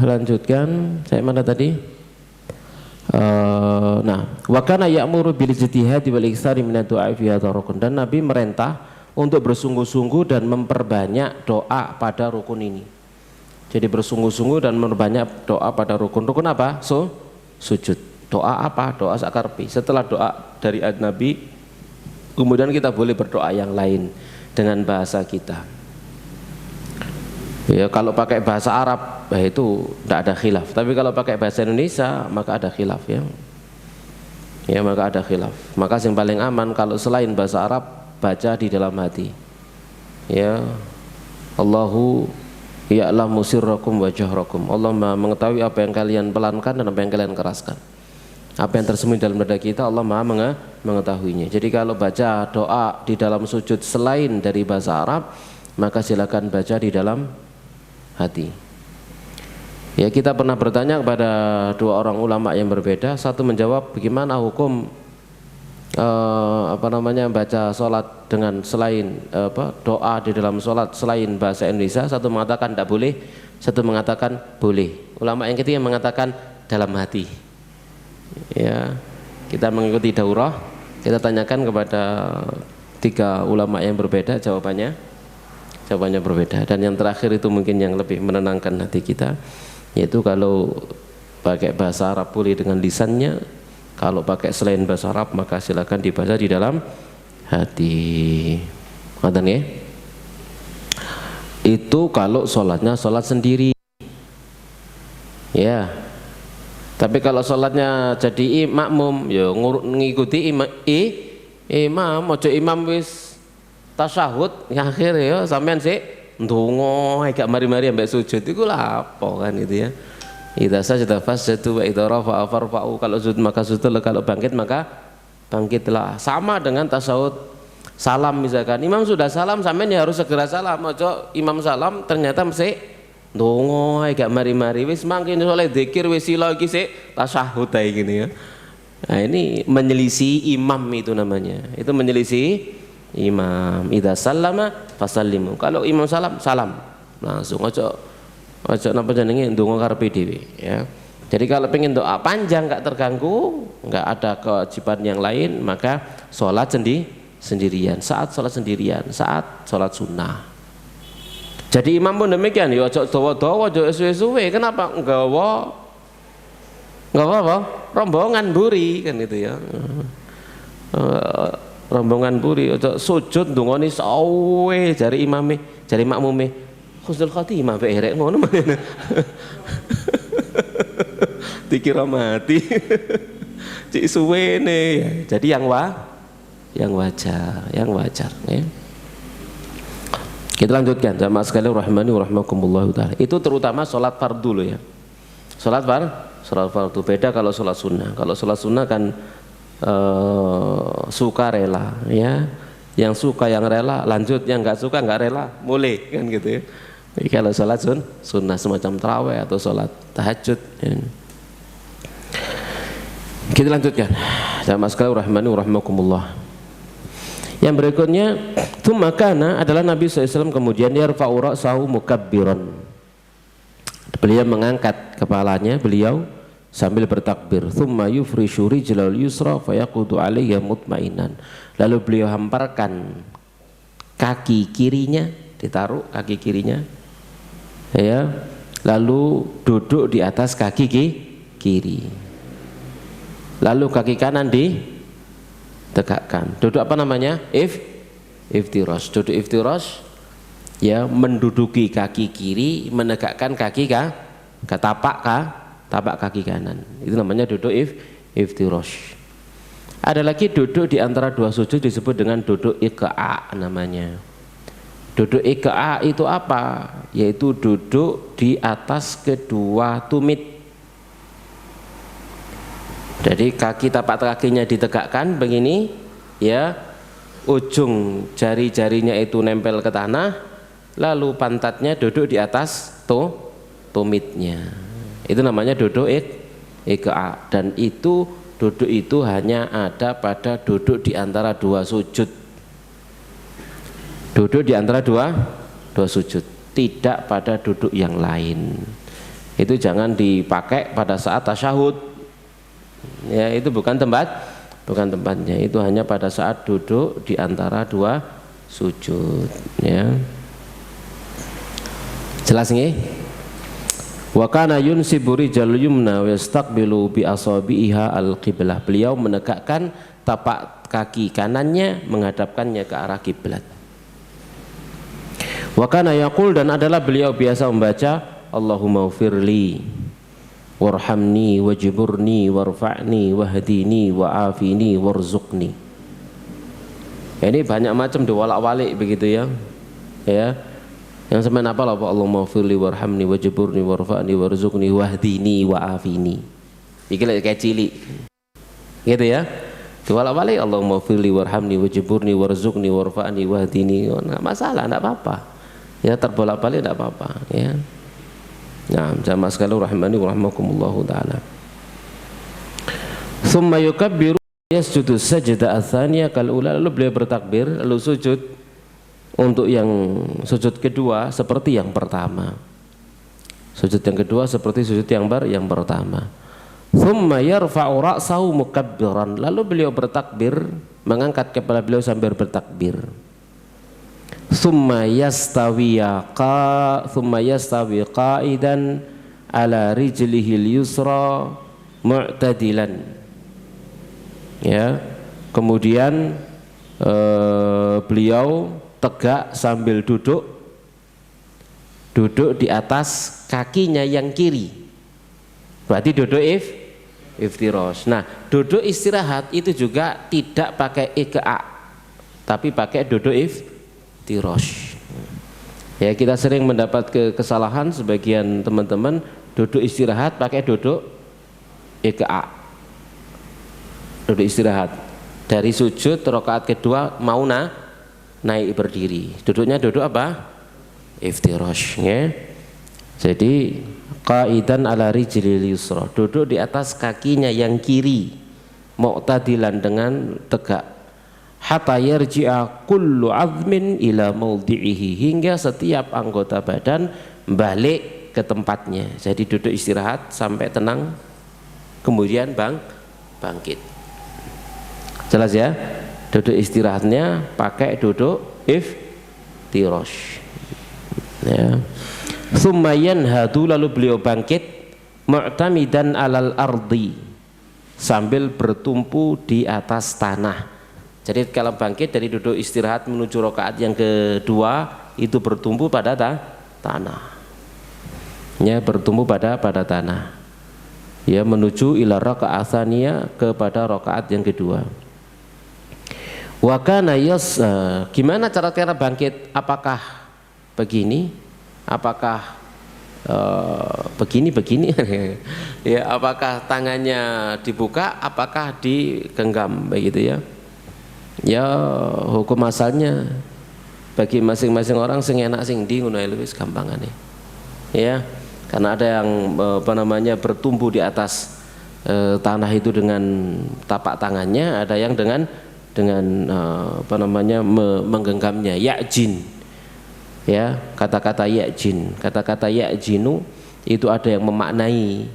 lanjutkan. Saya mana tadi? Nah, Wa kana ya'muru bil ijtihadi wal iktsari min ad-du'a fi hadzal rukun, dan Nabi merintah untuk bersungguh-sungguh dan memperbanyak doa pada rukun ini. Jadi bersungguh-sungguh dan memperbanyak doa pada rukun. Rukun apa? Sujud. Doa apa? Doa sakarpi. Setelah doa dari Nabi, kemudian kita boleh berdoa yang lain dengan bahasa kita. Ya, kalau pakai bahasa Arab itu tidak ada khilaf. Tapi kalau pakai bahasa Indonesia maka ada khilaf ya. Ya, maka ada khilaf. Maka yang paling aman kalau selain bahasa Arab baca di dalam hati. Ya. Allahu ya'lamu sirrakum wa jahrakum. Allah Maha mengetahui apa yang kalian pelankan dan apa yang kalian keraskan. Apa yang tersembunyi dalam dada kita Allah Maha mengetahuinya. Jadi kalau baca doa di dalam sujud selain dari bahasa Arab, maka silakan baca di dalam hati. Ya, kita pernah bertanya kepada dua orang ulama yang berbeda. Satu menjawab bagaimana hukum baca sholat dengan selain doa di dalam sholat selain bahasa Indonesia. Satu mengatakan tidak boleh, satu mengatakan boleh. Ulama yang ketiga mengatakan dalam hati. Ya, kita mengikuti daurah. Kita tanyakan kepada tiga ulama yang berbeda, jawabannya berbeda. Dan yang terakhir itu mungkin yang lebih menenangkan hati kita, yaitu kalau pakai bahasa Arab boleh dengan lisannya, kalau pakai selain bahasa Arab maka silakan dibaca di dalam hati. Ngoten ya? Itu kalau sholatnya sholat sendiri. Ya. Tapi kalau sholatnya jadi makmum, ya ngikuti imam, ojo imam wis tasyahud akhir ya sampean sik ndonga gak mari-mari ambek sujud iku lha apa kan gitu ya. Idza sajada fasjadu wa idza rafa'a farfa'u. Kalau sujud maka sujudlah, kalau bangkit maka bangkitlah. Sama dengan tasyahud salam misalkan. Imam sudah salam sampean ya harus segera salam. Ojo imam salam ternyata mesti ndonga gak mari-mari wis mangke oleh zikir wis sila iki sik tasyahud ae gini ya. Nah, ini menyelisih imam itu namanya. Itu menyelisih imam. Idza sallama fasallimu. Kalau imam salam langsung, ojo napa jenenge ndonga karepe dhewe ya. Jadi kalau pengen doa panjang enggak terganggu, enggak ada kewajiban yang lain, maka sholat sendirian, saat sholat sendirian, saat sholat sunnah. Jadi imam pun demikian, ya ojo dawa-dawa, ojo suwe-suwe. Kenapa? Nggawa apa? Rombongan buri kan gitu ya. Rombongan buri, ojo sujud ndongane sawe jari imame, jari makmume. Husnul khotimah mbek erek ngono meneh. Dikira mati. Cik suwene ya. Jadi yang wajar ya. Kita lanjutkan jamaah sekalian rahimani wa rahimakumullah taala. Itu terutama sholat fardu loh ya. Sholat fardu beda kalau sholat sunnah. Kalau sholat sunnah kan suka rela ya. Yang suka yang rela lanjut, yang nggak suka nggak rela mulai kan gitu ya. Jadi kalau sholat sunnah semacam tarawih atau sholat tahajud ya. Kita lanjutkan jamaah sekalian rahimani wa rahimakumullah. Yang berikutnya tsumma kana adalah Nabi SAW kemudian yarfa'u ra'sahu mukabbiran. Beliau mengangkat kepalanya beliau sambil bertakbir. Tsumma yufrishu rijlal yusra fayaqudu 'alayha mutmainan. Lalu beliau hamparkan kaki kirinya, ditaruh kaki kirinya ya, lalu duduk di atas kaki kiri. Lalu kaki kanan ditegakkan. Duduk apa namanya? Iftirash. Duduk iftirash ya, menduduki kaki kiri, menegakkan kaki tapak kaki kanan. Itu namanya duduk iftirash. Ada lagi duduk di antara dua sujud disebut dengan duduk iqa' namanya. Duduk iqa' itu apa? Yaitu duduk di atas kedua tumit. Jadi kaki tapak kakinya ditegakkan begini ya, ujung jari-jarinya itu nempel ke tanah, lalu pantatnya duduk di atas tumitnya. Itu namanya duduk iqa'. Dan itu duduk itu hanya ada pada duduk di antara dua sujud. Duduk di antara dua sujud, tidak pada duduk yang lain. Itu jangan dipakai pada saat tasyahud. Ya, itu bukan tempatnya. Itu hanya pada saat duduk di antara dua sujud, ya. Jelas nggih? Wa kana yunsibu rijal yumna wa yastaqbilu bi asabiha al-qiblah. Beliau menegakkan tapak kaki kanannya menghadapkannya ke arah kiblat. Wa kana yaqul, dan adalah beliau biasa membaca Allahumma ufirli warhamni wajburni warfa'ni wahdini wa'afini warzuqni. Ini banyak macam diwalak-walik begitu ya. Ya. Yang semen apa lah, Allahumma ufirli warhamni wajburni warfa'ni warzuqni wahdini wa'afini. Iki lek kayak cilik. Gitu ya. Diwalak-walik Allahumma ufirli warhamni wajburni warzuqni warfa'ni wahdini. Enggak masalah, enggak apa-apa. Ya, terbolak-balik tidak apa-apa, ya. Nah, jamaah sekalian rahimani wa rahimakumullahu taala. Tsumma yukabbiru yasjudu sajdah ats-tsaniyah kal ula, lalu beliau bertakbir lalu sujud untuk yang sujud kedua seperti yang pertama. Sujud yang kedua seperti sujud yang pertama. Tsumma yarfa'u ra'sahu mukabbiran, lalu beliau bertakbir, mengangkat kepala beliau sambil bertakbir. Thumma yastawi qa'idan ala rijlihil yusra mu'tadilan. Ya, kemudian beliau tegak sambil duduk di atas kakinya yang kiri. Berarti duduk iftirash. Nah, duduk istirahat itu juga tidak pakai iqa, tapi pakai duduk iftirash. Ya, kita sering mendapat kesalahan sebagian teman-teman duduk istirahat pakai duduk iqa. Duduk istirahat dari sujud rakaat kedua mau naik berdiri. Duduknya duduk apa? Iftirash, ya. Jadi qa'idan ala rijlil yusra, duduk di atas kakinya yang kiri, mu'tadilan dengan tegak. Hatta yarji'a kullu 'azmin ila mawdi'ihi, hingga setiap anggota badan balik ke tempatnya. Jadi duduk istirahat sampai tenang, kemudian bangkit. Jelas ya? Duduk istirahatnya pakai duduk iftirash. Ya. Tsumma yanhadu, lalu beliau bangkit mu'tamidan 'alal ardi, sambil bertumpu di atas tanah. Jadi kalau bangkit dari duduk istirahat menuju rakaat yang kedua itu bertumpu pada tanah. Ya, bertumpu pada tanah. Ya, menuju ila rakaat tsaniyah, kepada rakaat yang kedua. Wa kana gimana cara bangkit? Apakah begini? Apakah begini? Ya, apakah tangannya dibuka? Apakah digenggam begitu ya? Ya, hukum asalnya bagi masing-masing orang sing enak sing ndi ngono ae wis gampangane. Ya, karena ada yang bertumbuh di atas tanah itu dengan tapak tangannya, ada yang dengan menggenggamnya, ya'jin. Ya, kata-kata ya'jinu itu ada yang memaknai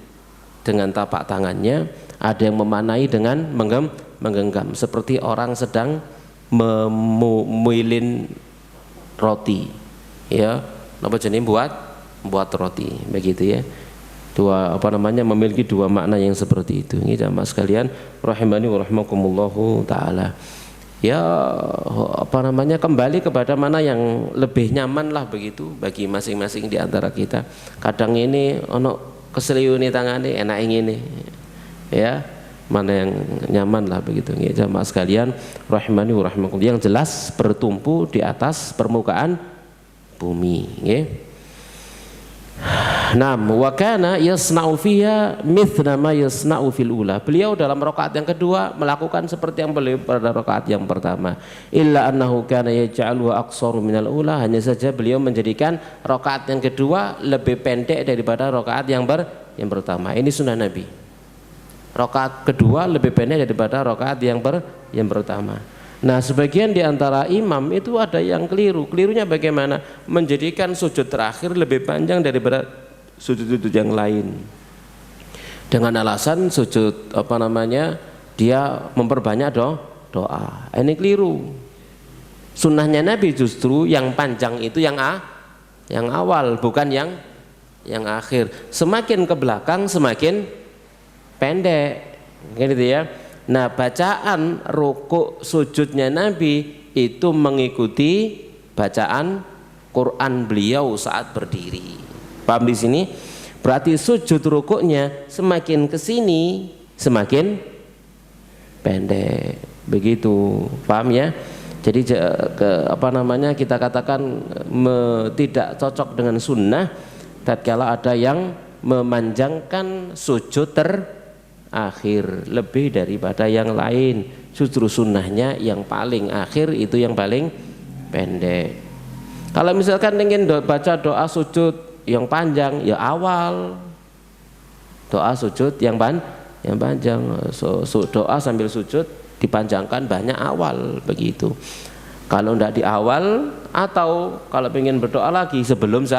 dengan tapak tangannya, ada yang memaknai dengan menggenggam, seperti orang sedang memilin roti, ya, apa jenis buat roti begitu ya. Memiliki dua makna yang seperti itu. Ini jamaah sekalian rahimani wa rahimakumullahu taala. Ya, kembali kepada mana yang lebih nyaman lah begitu bagi masing-masing di antara kita. Kadang ini ono keseliuni tangane enak ini, ya, mana yang nyaman lah begitu. Ya, jamaah sekalian rahimani wa rahimakumullah, yang jelas bertumpu di atas permukaan bumi, ya. Naam, wa kana yasna'u fiha mithla ma yasna'u fil ula. Beliau dalam rakaat yang kedua melakukan seperti yang beliau pada rakaat yang pertama. Illa annahu kana yaj'aluhu aqsaru minal ula, hanya saja beliau menjadikan rakaat yang kedua lebih pendek daripada rakaat yang pertama. Ini sunnah Nabi. Rakaat kedua lebih pendek daripada rakaat yang pertama. Nah, sebagian di antara imam itu ada yang keliru. Kelirunya bagaimana? Menjadikan sujud terakhir lebih panjang daripada sujud-sujud yang lain. dengan alasan sujud dia memperbanyak doa. Ini keliru. Sunnahnya Nabi justru yang panjang itu yang awal, bukan yang akhir. Semakin ke belakang semakin pendek, gitu ya. Nah, bacaan rukuk sujudnya Nabi itu mengikuti bacaan Quran beliau saat berdiri. Paham di sini? Berarti sujud rukuknya semakin ke sini semakin pendek. Begitu. Paham ya? Jadi kita katakan tidak cocok dengan sunnah tatkala ada yang memanjangkan sujud terakhir lebih daripada yang lain. Justru sunnahnya yang paling akhir itu yang paling pendek. Kalau misalkan ingin baca doa sujud yang panjang, ya awal doa sujud yang panjang. Doa sambil sujud dipanjangkan banyak awal, begitu. Kalau tidak di awal, atau kalau ingin berdoa lagi sebelum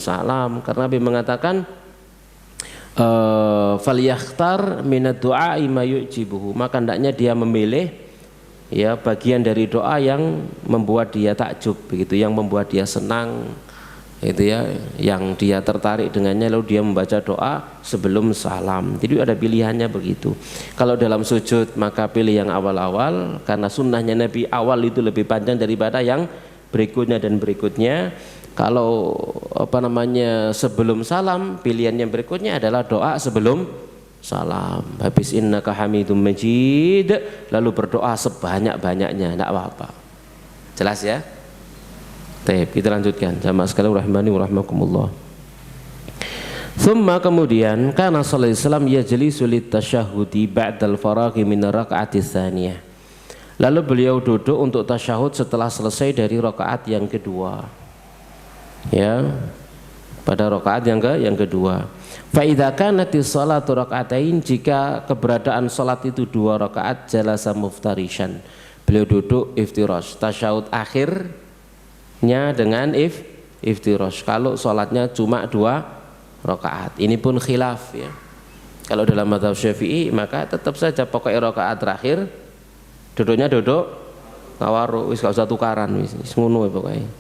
salam, karena Nabi mengatakan falyakhtar minad du'ai ma yu'jibuhu, maka hendaknya dia memilih ya bagian dari doa yang membuat dia takjub, begitu, yang membuat dia senang, itu ya, yang dia tertarik dengannya, lalu dia membaca doa sebelum salam. Jadi ada pilihannya begitu. Kalau dalam sujud maka pilih yang awal-awal, karena sunnahnya Nabi awal itu lebih panjang daripada yang berikutnya dan berikutnya. Kalau sebelum salam, pilihan yang berikutnya adalah doa sebelum salam. Habis innaka hamidum majid, lalu berdoa sebanyak-banyaknya, tidak apa-apa. Jelas ya? Baik, kita lanjutkan. Jamaah sekalian rahimani wa rahmakumullah. Thumma, kemudian kana sallallahu alaihi wasallam yajlisu litasyahhudi ba'dal faraghi min raka'ati tsaniyah. Lalu beliau duduk untuk tasyahud setelah selesai dari rakaat yang kedua. Ya, pada rakaat yang kedua. Fa idza kanatis shalatu raka'atain, jika keberadaan salat itu 2 rakaat, jalasa muftarishan. Beliau duduk iftirash, tasyahud akhirnya dengan iftirash. Kalau salatnya cuma 2 rakaat. Ini pun khilaf ya. Kalau dalam mazhab Syafi'i maka tetap saja pokoknya rakaat terakhir duduknya duduk tawarruk, wis gak usah tukaran, wis ngono pokoknya.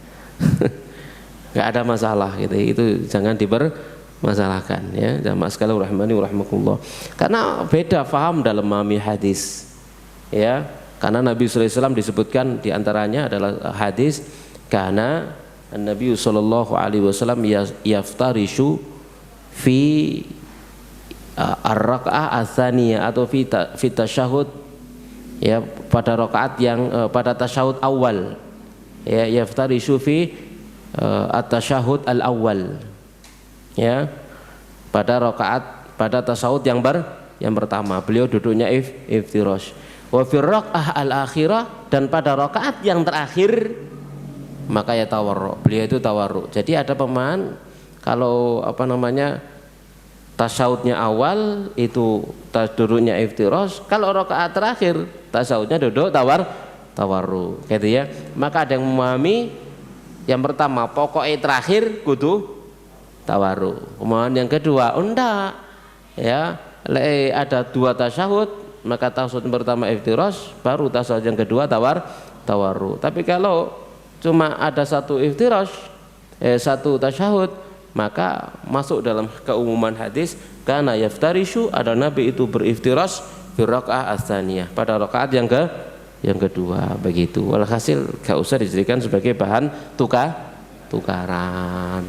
Gak ada masalah gitu. Itu jangan dipermasalahkan ya. Jamaah sekalian rahimani wa rahmakumullah. Karena beda faham dalam memahami hadis. Ya, karena Nabi sallallahu alaihi wasallam disebutkan di antaranya adalah hadis karena Nabi sallallahu alaihi wasallam yaftarishu fi ar-raka'ah ats-tsaniyah atau fi tasyahud, ya, pada rakaat yang pada tasyahud awal, ya, yaftarishu fi at-tasyahud al-awwal, ya, pada rakaat pada tasyahud yang pertama beliau duduknya iftirash. Wa fi raka'ah al-akhirah, dan pada rakaat yang terakhir maka ya tawarruk, beliau itu tawarruk. Jadi ada pemahaman kalau tasyahudnya awal itu duduknya iftirash, kalau rakaat terakhir tasyahudnya duduk tawarruk, gitu ya. Maka ada yang memahami yang pertama pokoknya terakhir kudu tawarruk. Kemudian yang kedua enggak, ya, ada 2 tasyahud, maka tasyahud pertama iftirash, baru tasyahud yang kedua tawarruk. Tapi kalau cuma ada 1 iftirash, 1 tasyahud, maka masuk dalam keumuman hadis kana yaftarishu, ada Nabi itu beriftirash fi raka'ah ats-tsaniyah, pada rakaat yang kedua, begitu. Walhasil gak usah dijadikan sebagai bahan tukaran.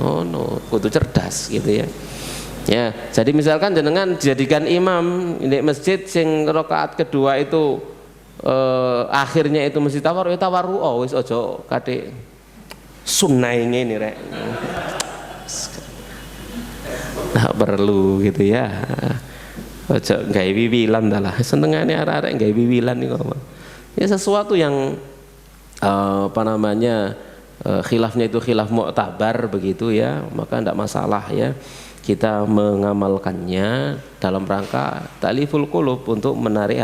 No, kudu cerdas gitu ya. Ya, jadi misalkan jenengan jadikan imam di masjid sing rakaat kedua itu akhirnya itu mesti tawarruk, oh wis aja kate sunnah ngene rek. Nah, perlu gitu ya. Ojo gawe wiwilan lah. Senengane arek-arek gawe wiwilan niku apa. Ya sesuatu yang khilafnya itu khilaf mu'tabar begitu ya, maka tidak masalah ya. Kita mengamalkannya dalam rangka ta'liful qulub, untuk menarik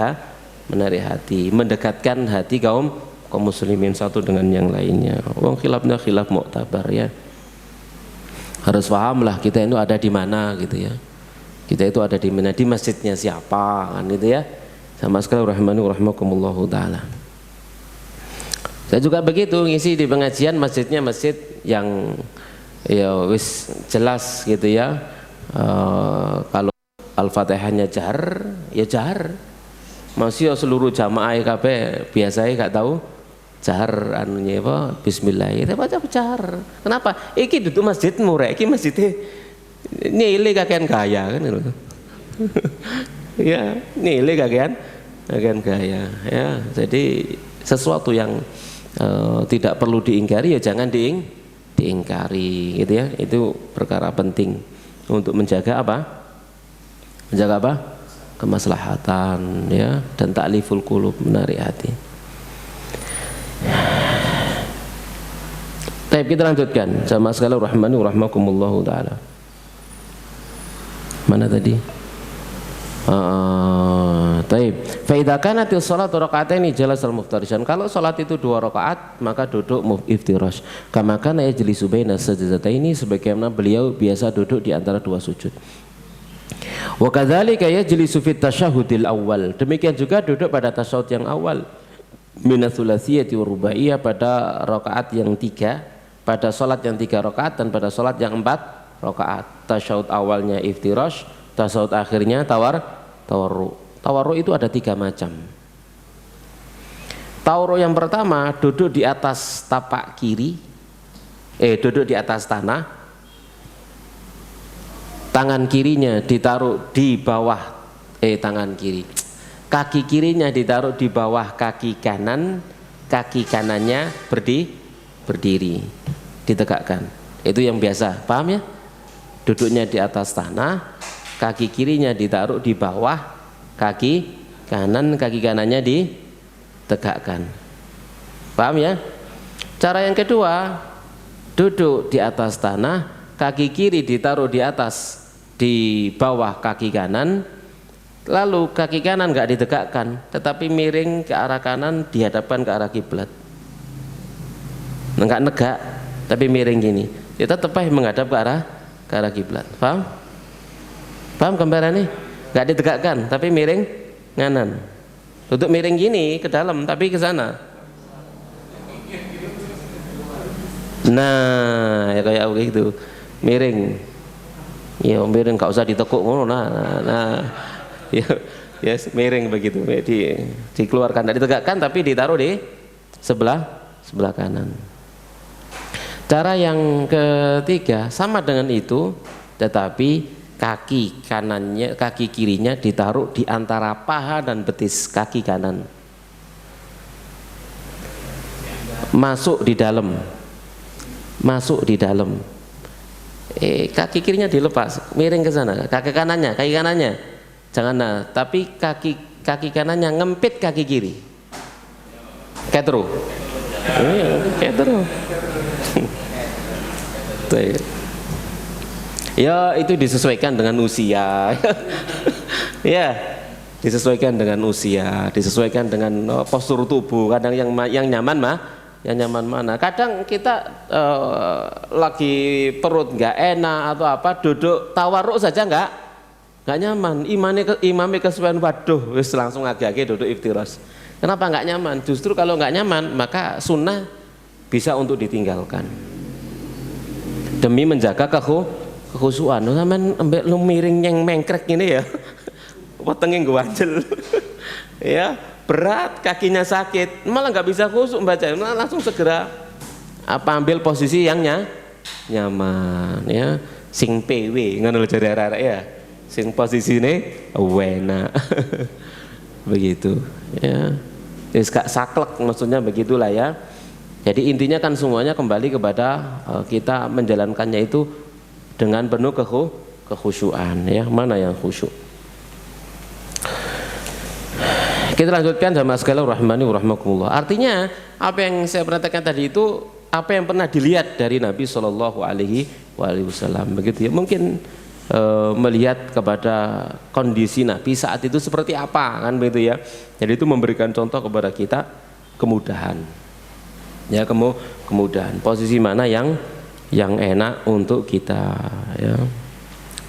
hati, mendekatkan hati kaum muslimin satu dengan yang lainnya. Wong khilafnya khilaf mu'tabar ya. Harus pahamlah kita itu ada di mana gitu ya. Kita itu ada di mana? Di masjidnya siapa kan gitu ya. Sama sekali rahmani rahimakumullahu taala. Saya juga begitu ngisi di pengajian masjidnya masjid yang ya wis jelas gitu ya. Kalau Al-Fatihahnya jahar ya jahar. Masih seluruh jamaah KB biasanya gak tahu jahar anunya apa bismillah kita baca jahar. Kenapa? Iki duduk masjidmu rek, iki masjidnya nilai kakean gaya kan gitu. Ya, nilai kakean gaya ya. Jadi sesuatu yang tidak perlu diingkari ya jangan diingkari gitu ya. Itu perkara penting untuk menjaga apa? Menjaga apa? Kemaslahatan ya dan ta'liful qulub, menarik hati. Baik, kita lanjutkan. Jamaah sekalian rahmani rahimakumullahu taala. Mana tadi? Taib. Fa idza kanatis shalatu raka'ataini jalasal muftarishan. Kalau salat itu 2 rakaat maka duduk iftirash. Kama kana yajlisu baina sajdataini, sebagaimana beliau biasa duduk di antara 2 sujud. Wa kadzalika yajlisu fit tasyahhudil awal. Demikian juga duduk pada tasyahud yang awal. Minats tsulatsiyati wa rubaiyah, pada rakaat yang 3, pada salat yang 3 rakaat dan pada salat yang 4 rakaat. Tasyahud awalnya iftirash, tasyahud akhirnya tawarru. Tawarru itu ada 3 macam. Tawarru yang pertama duduk di atas tapak kiri, duduk di atas tanah, tangan kirinya ditaruh di bawah tangan kiri, kaki kirinya ditaruh di bawah kaki kanan, kaki kanannya berdiri, ditegakkan. Itu yang biasa, paham ya? Duduknya di atas tanah, kaki kirinya ditaruh di bawah kaki kanan, kaki kanannya ditegakkan. Paham ya? Cara yang kedua, duduk di atas tanah, kaki kiri ditaruh di bawah kaki kanan, lalu kaki kanan nggak ditegakkan, tetapi miring ke arah kanan, dihadapkan ke arah kiblat. Nggak negak, tapi miring gini. Kita tetap menghadap ke arah kiblat. Paham? Paham gambarannya? Nggak ditegakkan, tapi miring nganan. Duduk miring gini ke dalam, tapi ke sana. Nah, ya kayak gitu, miring. Ya miring, nggak usah ditekuk ngono. Nah, ya, miring begitu. Dikeluarkan, tidak ditegakkan, tapi ditaruh di sebelah kanan. Cara yang ketiga sama dengan itu, tetapi kaki kirinya ditaruh di antara paha dan betis kaki kanan, masuk di dalam. Kaki kirinya dilepas, miring ke sana. Kaki kanannya jangan, tapi kaki kanannya ngempit kaki kiri. Ketru. Ya itu disesuaikan dengan usia. Ya, disesuaikan dengan usia, disesuaikan dengan postur tubuh. Kadang yang nyaman mana. Kadang kita lagi perut nggak enak atau apa, duduk tawarruk saja nggak nyaman. Imamnya kesuwen, waduh, wis langsung agak-agak duduk iftirash. Kenapa nggak nyaman? Justru kalau nggak nyaman maka sunnah bisa untuk ditinggalkan demi menjaga kekhusyuan. Sampean ambek lu miring yang mengkrek gini ya, wetenge ngwanjel. Ya, berat, kakinya sakit, malah nggak bisa khusyuk baca, malah langsung segera ambil posisi yang nyaman ya, sing PW ngono lho jare arek ya, sing posisine enak. Begitu ya, wis gak saklek, maksudnya begitulah ya. Jadi intinya kan semuanya kembali kepada kita menjalankannya itu dengan penuh kekhusyuan ya. Mana yang khusyuk? Kita lanjutkan jamaah sekalian rahmani wa rahmakumullah. Artinya apa yang saya perhatikan tadi itu apa yang pernah dilihat dari Nabi Shallallahu Alaihi Wasallam, begitu ya. Mungkin melihat kepada kondisi Nabi saat itu seperti apa kan, begitu ya. Jadi itu memberikan contoh kepada kita kemudahan ya, kemudahan posisi mana yang enak untuk kita ya.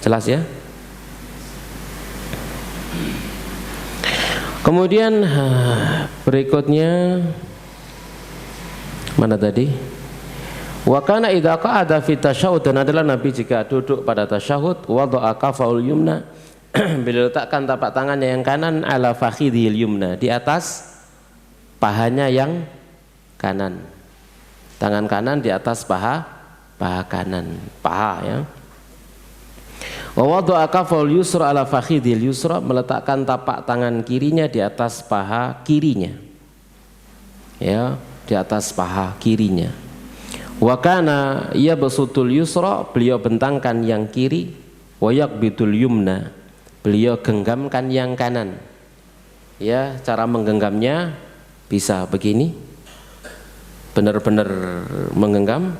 Jelas ya? Kemudian berikutnya mana tadi? Wa kana idza qa'ada fi tasyahhud, dan adalah Nabi jika duduk pada tasyahud wada'a kafaul yumna, beliau letakkan tapak tangannya yang kanan ala fakhidhil yumna, di atas pahanya yang kanan. Tangan kanan di atas paha kanan, paha ya. Wa wada'a kafaul yusra ala fakhidhil yusra, meletakkan tapak tangan kirinya di atas paha kirinya. Ya, di atas paha kirinya. Wa kana yabsutul yusra, beliau bentangkan yang kiri, wa yaqbitul yumna, beliau genggamkan yang kanan. Ya, cara menggenggamnya bisa begini, benar-benar menggenggam,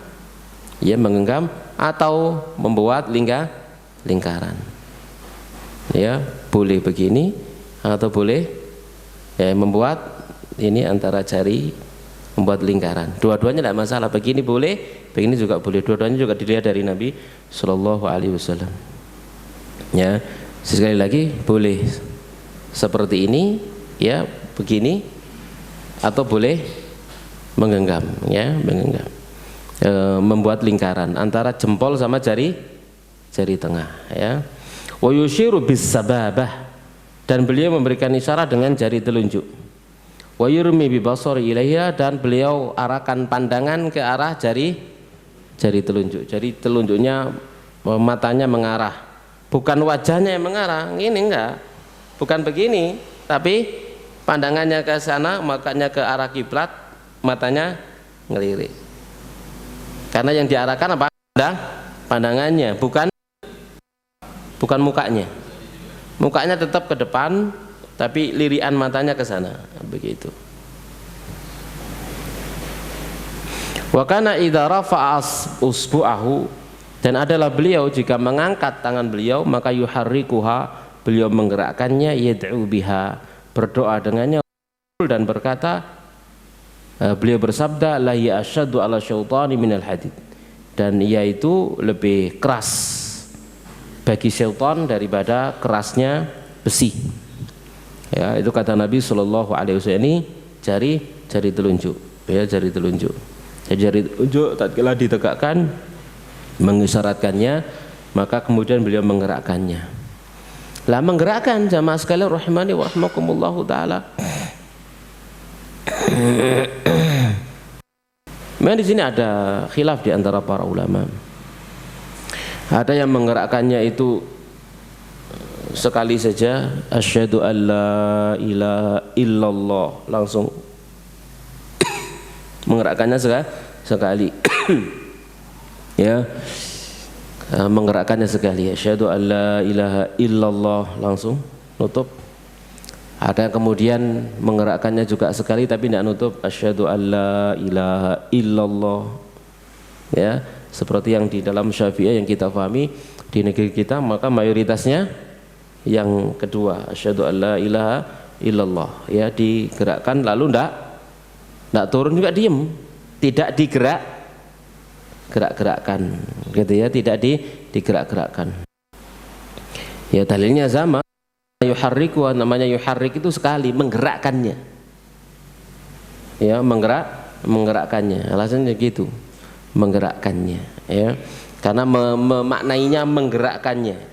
ya menggenggam, atau membuat lingkaran. Ya, boleh begini atau boleh ya membuat ini antara jari, membuat lingkaran. Dua-duanya tidak masalah. Begini boleh, begini juga boleh. Dua-duanya juga dilihat dari Nabi Shallallahu Alaihi Wasallam. Ya, sekali lagi boleh seperti ini, ya begini, atau boleh menggenggam, ya menggenggam, membuat lingkaran antara jempol sama jari tengah. Ya, wa yushiru bis sababah, dan beliau memberikan isyarat dengan jari telunjuk. Wa yurmi bi basari ilaiha, dan beliau arahkan pandangan ke arah jari telunjuk. Jari telunjuknya, matanya mengarah, bukan wajahnya yang mengarah. Ini enggak, bukan begini, tapi pandangannya ke sana, makanya ke arah kiblat, matanya ngelirik. Karena yang diarahkan apa? Pandangannya, bukan mukanya. Mukanya tetap ke depan, tapi lirian matanya ke sana, begitu. Wa kana idza rafa'a usbu'ahu, dan adalah beliau jika mengangkat tangan beliau, maka yuharrikuha, beliau menggerakkannya, yad'u biha, berdoa dengannya, dan berkata, beliau bersabda, la ya'ashadu ala syaitani minal hadid, dan ia itu lebih keras bagi syaitan daripada kerasnya besi. Ya, itu kata Nabi Shallallahu Alaihi Wasallam. Ini jari telunjuk, ya jari telunjuk. Jari telunjuk tatkala ditegakkan, mengisyaratkannya, maka kemudian beliau menggerakkannya. Lah menggerakkan jamaah sekalian rahimani wa rahmakumullahu taala. Memang di sini ada khilaf di antara para ulama. Ada yang menggerakkannya itu sekali saja, asyhadu alla ilaha illallah, langsung menggerakkannya sekali. Ya, menggerakkannya sekali, asyhadu alla ilaha illallah, langsung nutup. Ada yang kemudian menggerakkannya juga sekali tapi tidak nutup, asyhadu alla ilaha illallah. Ya, seperti yang di dalam Syafi'iyah yang kita pahami di negeri kita, maka mayoritasnya yang kedua, asyhadu alla ilaha illallah, ya digerakkan lalu ndak turun juga, diem, tidak digerakkan, gitu ya, tidak digerak-gerakkan. Ya dalilnya sama, yuharriku, namanya yuharrik itu sekali, menggerakkannya, ya menggerakkannya, alasannya gitu, menggerakkannya, ya karena memaknainya menggerakkannya.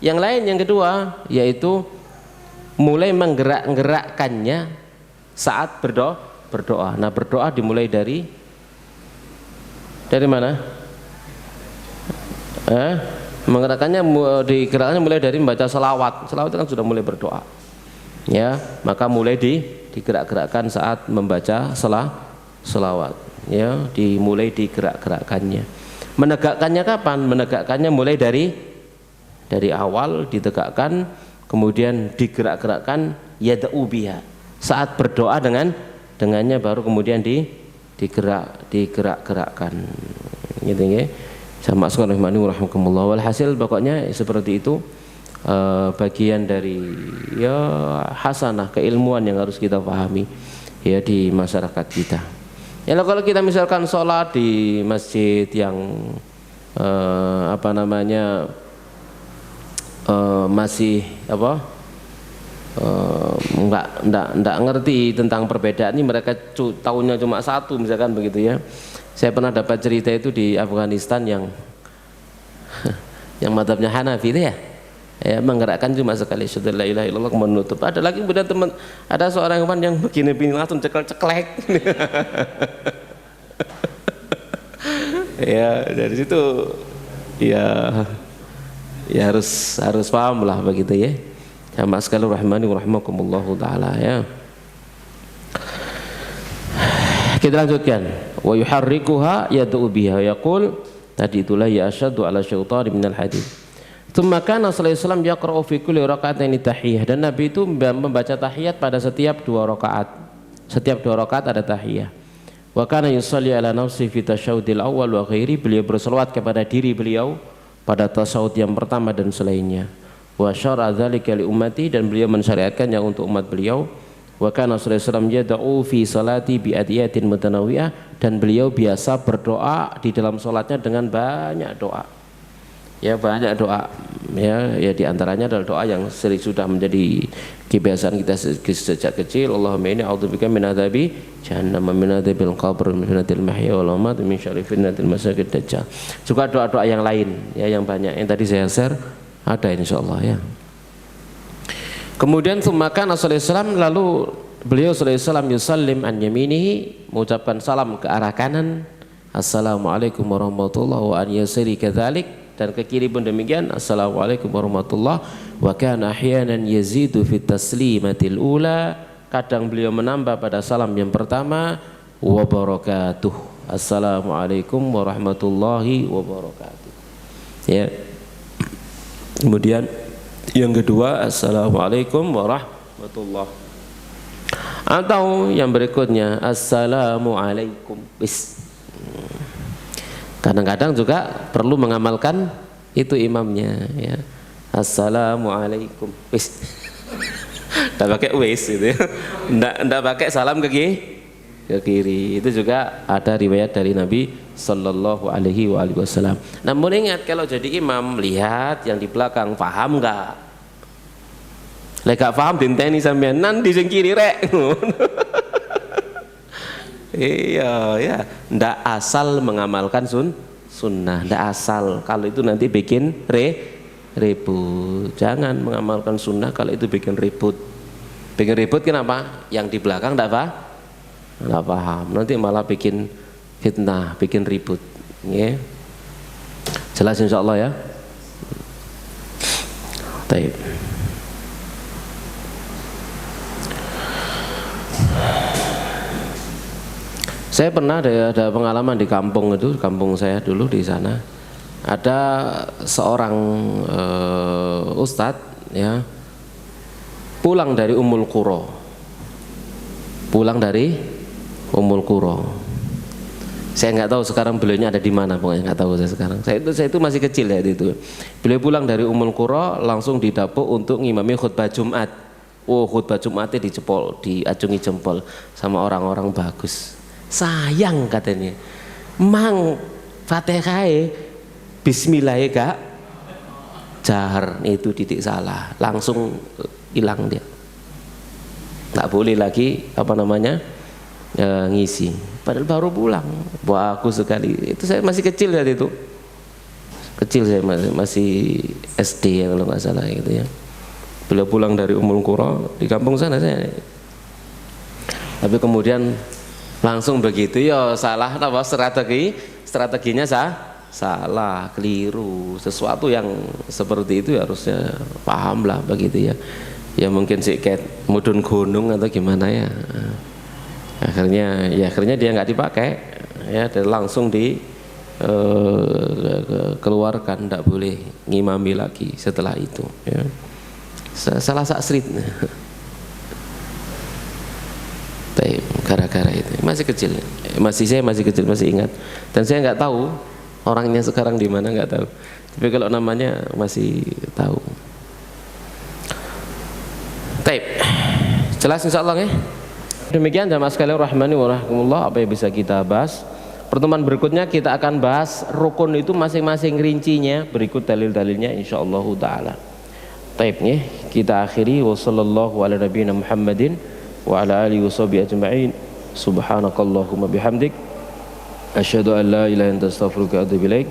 Yang lain, yang kedua, yaitu mulai menggerakkannya saat berdoa. Nah, berdoa dimulai dari mana? Menggerakkannya, digerakkannya mulai dari membaca selawat. Selawat itu kan sudah mulai berdoa. Ya, maka mulai digerak-gerakkan saat membaca selawat. Ya, dimulai digerak-gerakkannya. Menegakkannya kapan? Menegakkannya mulai dari awal ditegakkan, kemudian digerak-gerakkan, yad'u biha, saat berdoa dengannya baru kemudian digerak-gerakkan, gitu ya. Sama sekali rahimahumullah. Walhasil pokoknya seperti itu, bagian dari ya hasanah keilmuan yang harus kita pahami ya di masyarakat kita. Ya kalau kita misalkan sholat di masjid yang masih enggak ngerti tentang perbedaan ini, mereka tahunya cuma satu misalkan begitu ya. Saya pernah dapat cerita itu di Afghanistan yang yang mazhabnya Hanafi itu ya menggerakkan cuma sekali syahadu la ilaha illallah menutup. Ada lagi kemudian ada seorang teman yang begini langsung ceklek ya dari situ ya harus paham lah begitu ya. Jamaah sekalian rahimani wa rahimakumullahu taala ya. Kita lanjutkan. Wa yuharrikuha yad'u biha yaqul, tadi itulah ya asyaddu ala syaitan minal hadid. Tsumma kana sallallahu alaihi wasallam yaqra'u fi kulli raka'ataini tahiyyah, dan Nabi itu membaca tahiyat pada setiap 2 rakaat. Setiap 2 rakaat ada tahiyah. Wa kana yusalli ala nafsi fi tasyahudil awwal wa ghairi, beliau berselawat kepada diri beliau pada tasyahud yang pertama dan selainnya. Wa syara dzalika li ummati, dan beliau mensyariatkannya untuk umat beliau. Wa kana sallallahu alaihi wasallam yad'u fi salati bi adiyatin mutanawwi'ah, dan beliau biasa berdoa di dalam salatnya dengan banyak doa. Ya banyak doa ya di antaranya adalah doa yang sering sudah menjadi kebiasaan kita sejak kecil. Allahumma inni a'udzubika min adzabi jahannam, min adzabil qabr, min fitnatil mahya wal mamat, min syarri fitnatil masiihid dajjal. Juga doa-doa yang lain ya yang banyak yang tadi saya share ada insyaallah ya. Kemudian tsummakan Rasulullah, lalu beliau sallallahu alaihi wasallam yusallim an yaminihi, mengucapkan salam ke arah kanan, assalamualaikum warahmatullahi wa an yasiri kadzalik, dan ke kiri pun demikian, assalamualaikum warahmatullahi. Wa kana ahyanan yazidu fit taslimatil ula, kadang beliau menambah pada salam yang pertama, wa barakatuh, assalamualaikum warahmatullahi wabarakatuh ya. Kemudian yang kedua, assalamualaikum warahmatullahi, atau yang berikutnya assalamualaikum bis. Kadang-kadang juga perlu mengamalkan itu imamnya ya, assalamualaikum bis. Nggak pakai wis gitu ya, nggak pakai salam ke kiri. Itu juga ada riwayat dari Nabi Sallallahu Alaihi Wasallam. Namun ingat, kalau jadi imam lihat yang di belakang paham nggak. Lek gak paham dinteni sampean nanti sing kiri rek. Iya ya, ndak asal mengamalkan sunnah, ndak asal. Kalau itu nanti bikin ribut. Jangan mengamalkan sunnah kalau itu bikin ribut. Bikin ribut kenapa? Yang di belakang ndak paham. Nanti malah bikin fitnah, bikin ribut. Ya. Jelas insyaallah ya. Baik. Saya pernah ada pengalaman di kampung itu, kampung saya dulu di sana. Ada seorang ustadz ya, pulang dari Ummul Qura. Saya nggak tahu sekarang beliaunya ada di mana, pokoknya nggak tahu saya sekarang. Saya itu masih kecil ya itu. Beliau pulang dari Ummul Qura langsung didapuk untuk ngimami khutbah Jumat. Oh, khutbah Jumatnya diacungi jempol sama orang-orang bagus. Sayang katanya, mang Fatihah bismillah kak jahar, itu titik salah, langsung hilang dia, tak boleh lagi ngisi, padahal baru pulang. Bagus sekali, itu saya masih kecil ya, itu kecil, saya masih SD ya kalau nggak salah gitu ya. Beliau pulang dari Ummul Qura di kampung sana saya, tapi kemudian langsung begitu ya salah apa strateginya salah, keliru. Sesuatu yang seperti itu harusnya paham lah begitu ya. Ya mungkin sih kayak mudun gunung atau gimana ya. Akhirnya dia nggak dipakai ya, dan langsung keluarkan, tidak boleh ngimami lagi setelah itu ya. Salah saksrit. Gara-gara itu masih kecil, saya masih kecil, masih ingat, dan saya nggak tahu orangnya sekarang di mana, nggak tahu, tapi kalau namanya masih tahu. Taib, jelas insyaallah ya. Demikian jamaah sekalian rahmani wa rahimakumullah, apa yang bisa kita bahas. Pertemuan berikutnya kita akan bahas rukun itu masing-masing rincinya, berikut dalil-dalilnya insyaallah taala. Taib ya. kita akhiri. Wa sallallahu ala nabiyina Muhammadin wa ala alihi wa sahbihi ajma'in. Subhanakallahumma bihamdik asyhadu an la ilaha illa anta astaghfiruka wa atubu ilaik.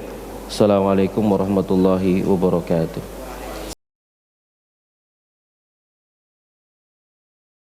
Assalamualaikum warahmatullahi wabarakatuh.